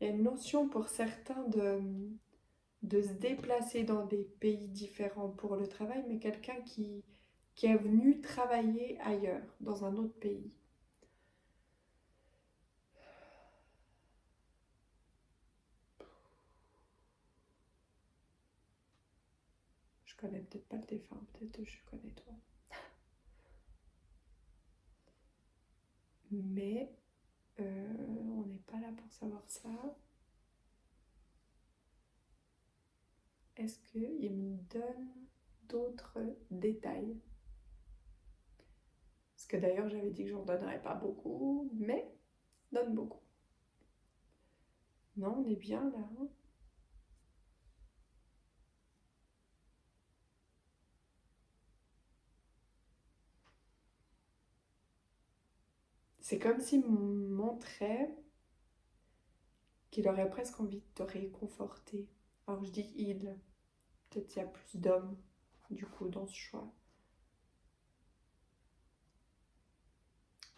Il y a une notion pour certains de se déplacer dans des pays différents pour le travail, mais quelqu'un qui est venu travailler ailleurs, dans un autre pays. Je connais peut-être pas le défunt, peut-être je connais toi. Mais on n'est pas là pour savoir ça. Est-ce qu'il me donne d'autres détails? Parce que d'ailleurs, j'avais dit que j'en donnerais pas beaucoup, mais donne beaucoup. Non, on est bien là. C'est comme s'il me montrait qu'il aurait presque envie de te réconforter. Alors je dis il, peut-être qu'il y a plus d'hommes du coup dans ce choix.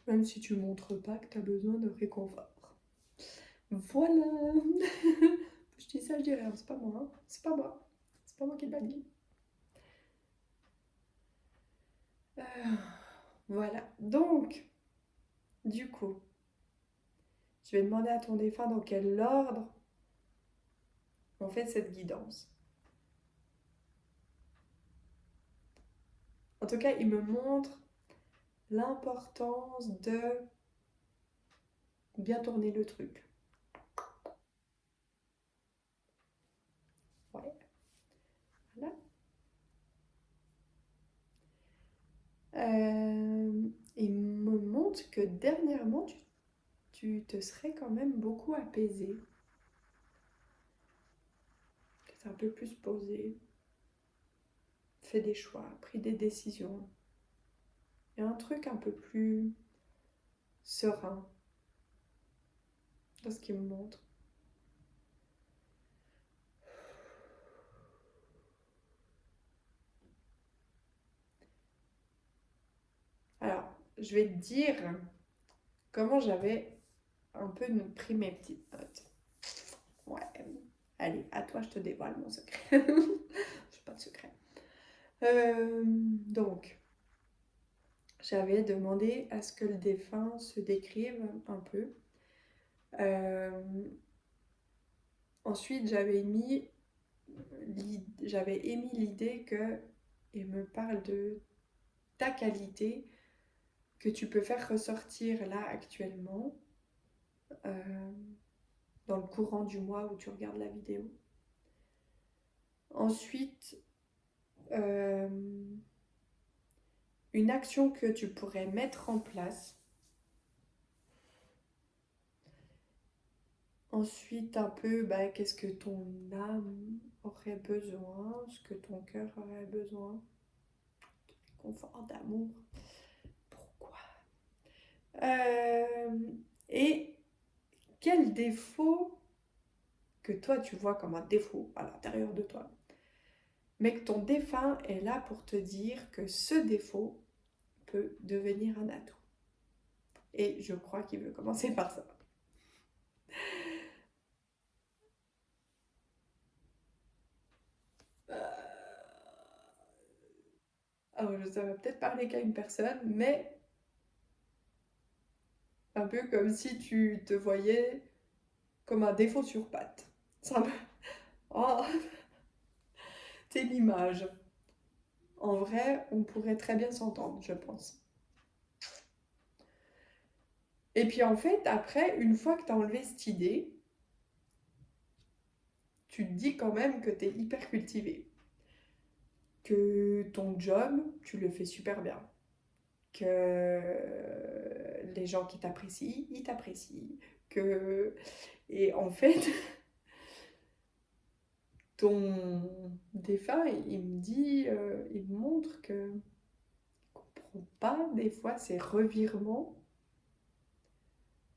Même si tu montres pas que tu as besoin de réconfort. Voilà. Je dis ça, je dis rien, c'est pas moi, hein. C'est pas moi. C'est pas moi qui l'a dit. Euh, voilà. Donc, du coup, je vais demander à ton défunt dans quel ordre on fait cette guidance. En tout cas, il me montre l'importance de bien tourner le truc. Ouais, voilà. Il me montre que dernièrement, tu te serais quand même beaucoup apaisé. Que t'es un peu plus posé, fait des choix, pris des décisions. Il y a un truc un peu plus serein dans ce qu'il me montre. Alors, je vais te dire comment j'avais un peu pris mes petites notes. Ouais, allez, à toi, je te dévoile mon secret. Je n'ai pas de secret. Donc, j'avais demandé à ce que le défunt se décrive un peu. Ensuite, j'avais émis l'idée que il me parle de ta qualité que tu peux faire ressortir là actuellement euh, dans le courant du mois où tu regardes la vidéo. Ensuite, euh, une action que tu pourrais mettre en place. Ensuite, un peu, qu'est-ce que ton âme aurait besoin, ce que ton cœur aurait besoin, de confort, d'amour. Pourquoi? Euh, et quel défaut que toi tu vois comme un défaut à l'intérieur de toi, mais que ton défunt est là pour te dire que ce défaut peut devenir un atout. Et je crois qu'il veut commencer par ça. Alors, ça va peut-être parler qu'à une personne, mais un peu comme si tu te voyais comme un défaut sur patte. Ça me... Oh, c'est l'image. En vrai, on pourrait très bien s'entendre, je pense. Et puis en fait, après, une fois que tu as enlevé cette idée, tu te dis quand même que tu es hyper cultivé. Que ton job, tu le fais super bien. Que les gens qui t'apprécient, ils t'apprécient. Que... Et en fait, ton défunt, il me dit, il me montre que comprend pas des fois ces revirements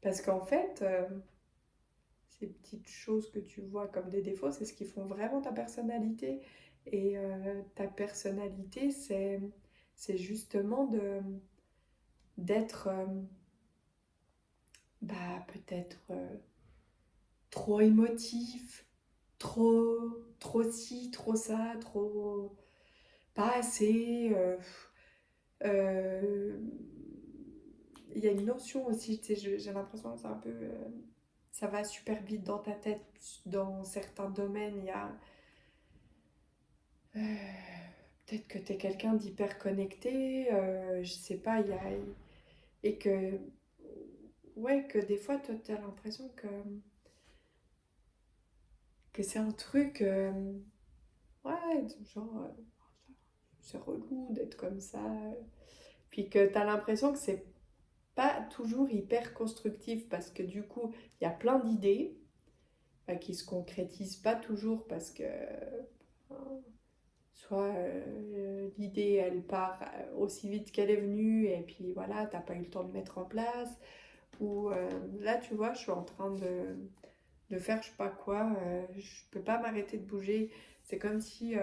parce qu'en fait ces petites choses que tu vois comme des défauts c'est ce qui font vraiment ta personnalité et ta personnalité c'est justement de d'être peut-être trop émotif, trop ci, trop ça, trop pas assez euh, il y a une notion aussi, tu sais, j'ai l'impression que c'est un peu. Ça va super vite dans ta tête. Dans certains domaines, il y a. euh, Peut-être que tu es quelqu'un d'hyper connecté, je sais pas, il y a. Et que ouais, que des fois, toi, t'as l'impression que c'est un truc, ouais, genre, c'est relou d'être comme ça. Puis que t'as l'impression que c'est pas toujours hyper constructif parce que du coup, il y a plein d'idées qui se concrétisent pas toujours parce que soit l'idée elle part aussi vite qu'elle est venue et puis voilà, t'as pas eu le temps de mettre en place. Ou là, tu vois, je suis en train de faire je sais pas quoi, je peux pas m'arrêter de bouger. C'est comme si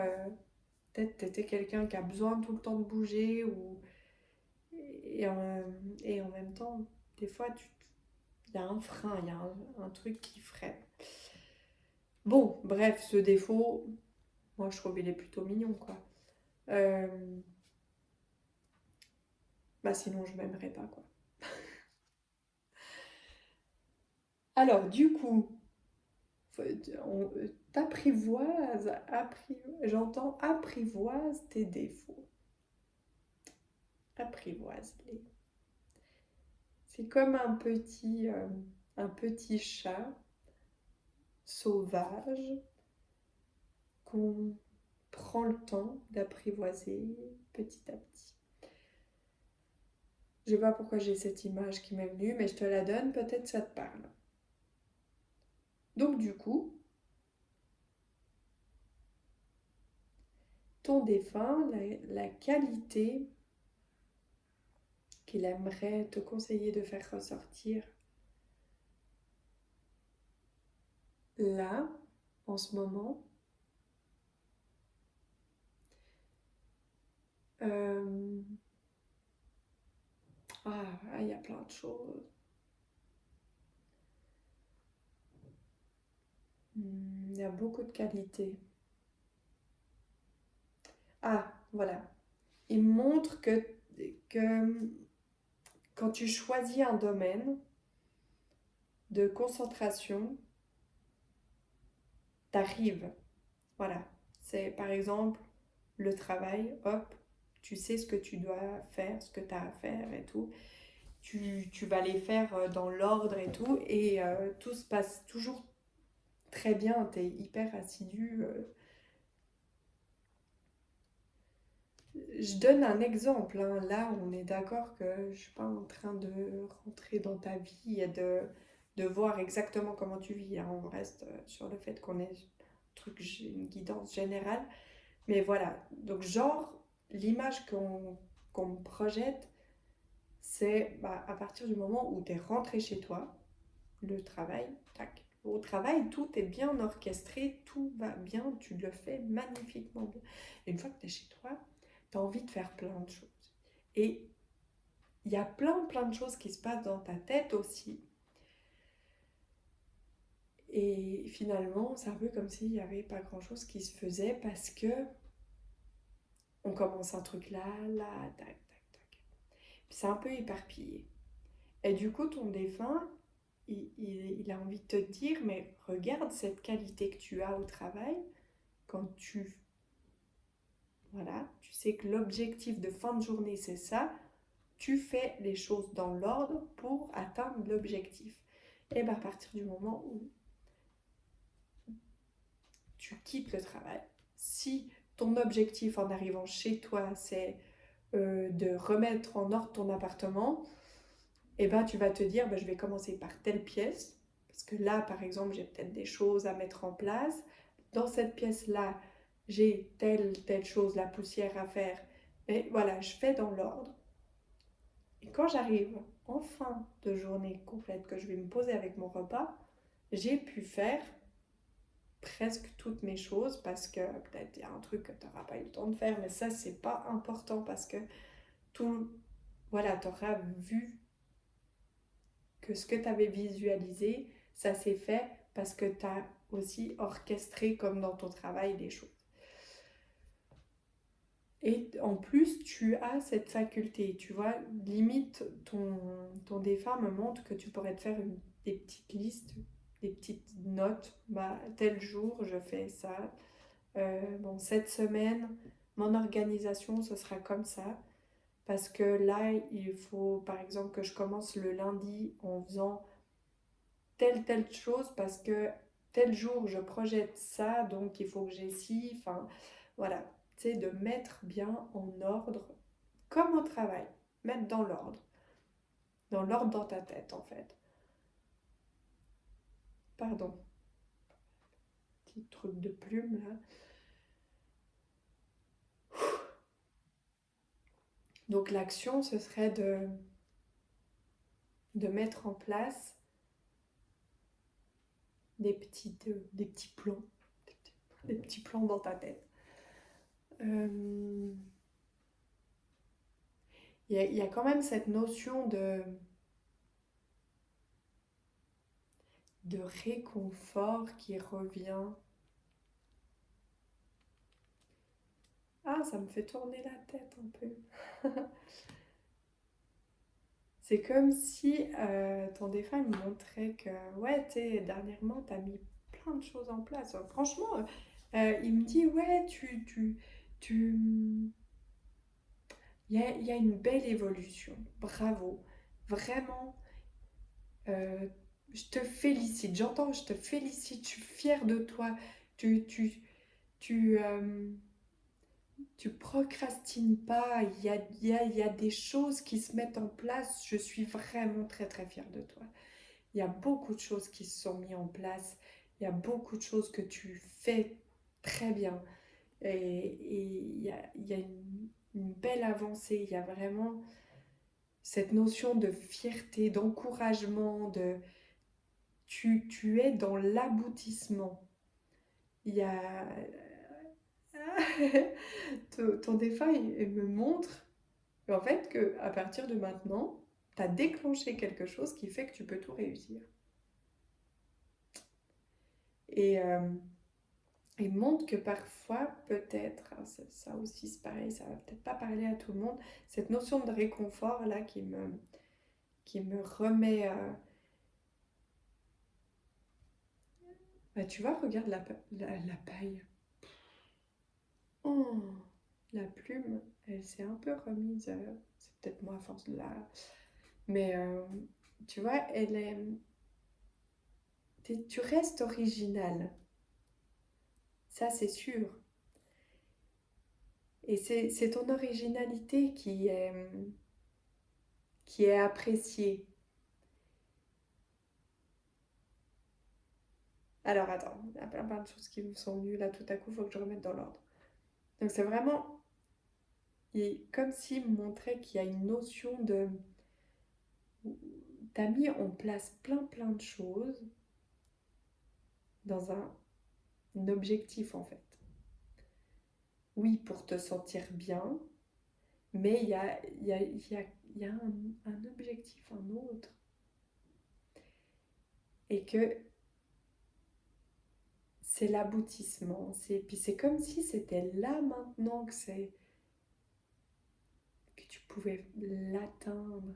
peut-être t'étais quelqu'un qui a besoin tout le temps de bouger ou et en même temps, des fois, il y a un frein, il y a un truc qui freine. Bon, bref, ce défaut, moi je trouve il est plutôt mignon, quoi. Euh, Bah sinon je m'aimerais pas, quoi. Alors, du coup, j'entends apprivoise tes défauts. Apprivoise-les. C'est comme un petit chat sauvage qu'on prend le temps d'apprivoiser petit à petit. Je sais pas pourquoi j'ai cette image qui m'est venue, mais je te la donne, peut-être ça te parle. Donc du coup, ton défunt, la qualité qu'il aimerait te conseiller de faire ressortir là, en ce moment, euh, il y a plein de choses. Il y a beaucoup de qualités. Ah, voilà. Il montre que quand tu choisis un domaine de concentration, t'arrives. Voilà. C'est par exemple le travail, hop, tu sais ce que tu dois faire, ce que tu as à faire et tout. Tu vas les faire dans l'ordre et tout, et tout se passe toujours très bien, tu es hyper assidu. Je donne un exemple, hein. Là, on est d'accord que je ne suis pas en train de rentrer dans ta vie et de voir exactement comment tu vis, hein. On reste sur le fait qu'on est une guidance générale. Mais voilà, donc genre, l'image qu'on me projette, c'est bah, à partir du moment où tu es rentré chez toi, le travail, tac. Au travail, tout est bien orchestré, tout va bien, tu le fais magnifiquement bien. Et une fois que tu es chez toi, tu as envie de faire plein de choses. Et il y a plein de choses qui se passent dans ta tête aussi. Et finalement, c'est un peu comme s'il n'y avait pas grand-chose qui se faisait parce que on commence un truc là, tac, tac, tac. Puis c'est un peu éparpillé. Et du coup, ton défunt, il a envie de te dire, mais regarde cette qualité que tu as au travail quand voilà, tu sais que l'objectif de fin de journée, c'est ça, tu fais les choses dans l'ordre pour atteindre l'objectif. Et bien à partir du moment où tu quittes le travail, si ton objectif en arrivant chez toi, c'est de remettre en ordre ton appartement, et ben tu vas te dire, je vais commencer par telle pièce, parce que là, par exemple, j'ai peut-être des choses à mettre en place. Dans cette pièce-là, j'ai telle chose, la poussière à faire. Et voilà, je fais dans l'ordre. Et quand j'arrive en fin de journée complète, que je vais me poser avec mon repas, j'ai pu faire presque toutes mes choses parce que peut-être il y a un truc que tu n'auras pas eu le temps de faire, mais ça, c'est pas important parce que tout, voilà, tu auras vu que ce que tu avais visualisé, ça s'est fait parce que tu as aussi orchestré comme dans ton travail les choses. Et en plus, tu as cette faculté, tu vois, limite, ton défunt me montre que tu pourrais te faire des petites listes, des petites notes. Bah, tel jour, je fais ça. Bon, cette semaine, mon organisation, ce sera comme ça. parce que là, il faut par exemple que je commence le lundi en faisant telle chose parce que tel jour je projette ça, donc il faut que j'ai ci, enfin voilà, c'est de mettre bien en ordre, comme au travail, mettre dans l'ordre dans ta tête en fait. Pardon, petit truc de plume là. Donc l'action, ce serait de mettre en place des petits plans, des petits plans dans ta tête. Il y a quand même cette notion de réconfort qui revient. Ah, ça me fait tourner la tête un peu. C'est comme si ton défunt me montrait que, ouais, dernièrement, tu as mis plein de choses en place. Franchement, il me dit, ouais, tu... il y a une belle évolution. Bravo. Vraiment, euh, je te félicite. J'entends, je te félicite. Je suis fière de toi. Tu, tu, tu, tu procrastines pas. Il y a des choses qui se mettent en place. Je suis vraiment très, très fière de toi. Il y a beaucoup de choses qui se sont mises en place. Il y a beaucoup de choses que tu fais très bien. Et il y a une belle avancée. Il y a vraiment cette notion de fierté, d'encouragement, tu es dans l'aboutissement. Il y a... ton défunt, il me montre en fait que à partir de maintenant, tu as déclenché quelque chose qui fait que tu peux tout réussir. Et il montre que parfois, peut-être, hein, ça aussi c'est pareil, ça va peut-être pas parler à tout le monde, cette notion de réconfort là qui me remet... Bah, tu vois, regarde la paille. Oh, la plume, elle s'est un peu remise. C'est peut-être moi à force de la. Mais tu vois, elle est. Tu restes original. Ça, c'est sûr. Et c'est ton originalité qui est appréciée. Alors attends, il y a plein de choses qui me sont venues là tout à coup, il faut que je remette dans l'ordre. Donc c'est vraiment comme s'il me montrait qu'il y a une notion de. T'as mis en place plein de choses dans un objectif en fait. Oui, pour te sentir bien, mais il y a un objectif, un autre. Et que c'est l'aboutissement. Puis c'est comme si c'était là maintenant que tu pouvais l'atteindre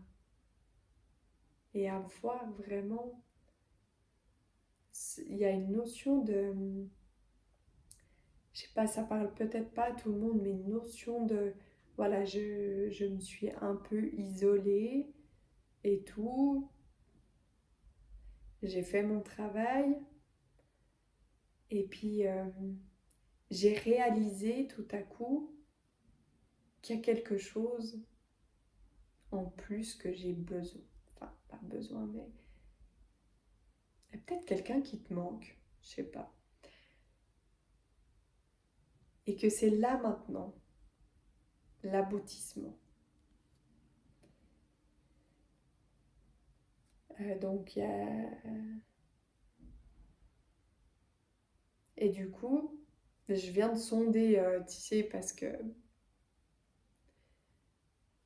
et avoir vraiment. Il y a une notion de. Je sais pas, ça parle peut-être pas à tout le monde, mais une notion de. Voilà, je me suis un peu isolée et tout. J'ai fait mon travail. Et puis, j'ai réalisé tout à coup qu'il y a quelque chose en plus que j'ai besoin. Enfin, pas besoin, mais il y a peut-être quelqu'un qui te manque, je sais pas. Et que c'est là maintenant, l'aboutissement. Donc, il y a... Et du coup, je viens de sonder, tu sais, parce que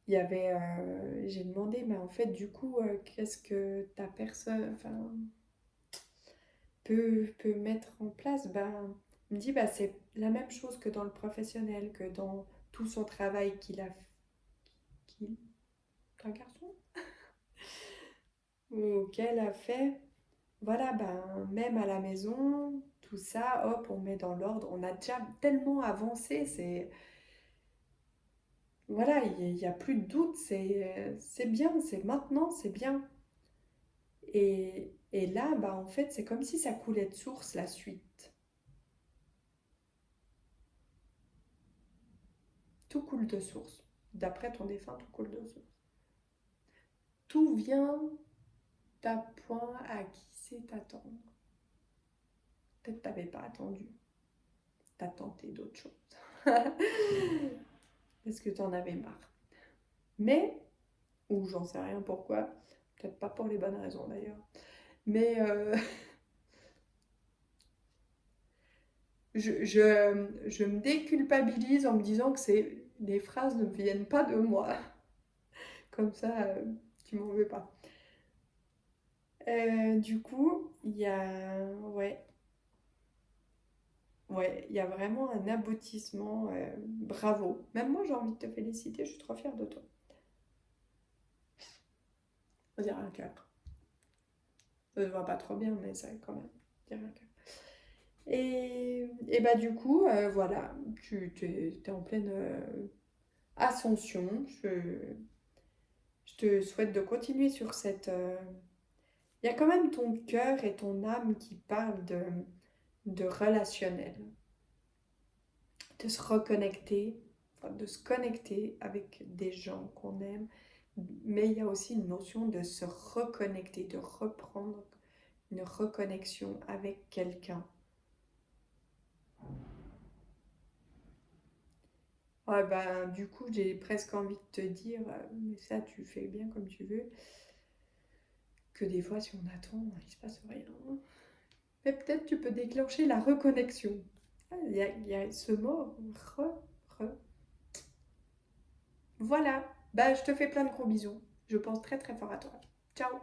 il y avait... j'ai demandé, mais en fait, du coup, qu'est-ce que ta personne... Enfin, peut mettre en place, ben, il me dit bah, c'est la même chose que dans le professionnel, que dans tout son travail qu'il un garçon ou qu'elle a fait. Voilà, ben, même à la maison, tout ça, hop, on met dans l'ordre. On a déjà tellement avancé, c'est... voilà, il y a plus de doute, c'est bien, c'est maintenant, c'est bien. Et là, bah, en fait, c'est comme si ça coulait de source la suite. Tout coule de source. D'après ton défunt, tout coule de source. Tout vient d'appoint à qui c'est t'attendre. Peut-être t'avais pas attendu. T'as tenté d'autres choses. Parce que t'en avais marre. Mais, ou j'en sais rien pourquoi, peut-être pas pour les bonnes raisons d'ailleurs. Mais je me déculpabilise en me disant que les phrases ne viennent pas de moi. Comme ça, tu m'en veux pas. Du coup, il y a, ouais, il y a vraiment un aboutissement. Bravo. Même moi, j'ai envie de te féliciter. Je suis trop fière de toi. On dirait un cœur. Ça se voit pas trop bien, mais ça quand même. On dirait un cœur. Et bah du coup, voilà, tu t'es en pleine ascension. Je te souhaite de continuer sur cette. Il y a quand même ton cœur et ton âme qui parlent de relationnel, de se reconnecter, enfin, de se connecter avec des gens qu'on aime. Mais il y a aussi une notion de se reconnecter, de reprendre une reconnexion avec quelqu'un. Ouais, ben, du coup, j'ai presque envie de te dire, mais ça, tu fais bien comme tu veux, que des fois, si on attend, il se passe rien. Mais peut-être tu peux déclencher la reconnexion. Ah, il y a ce mot, re. Voilà. Bah, je te fais plein de gros bisous. Je pense très très fort à toi. Ciao.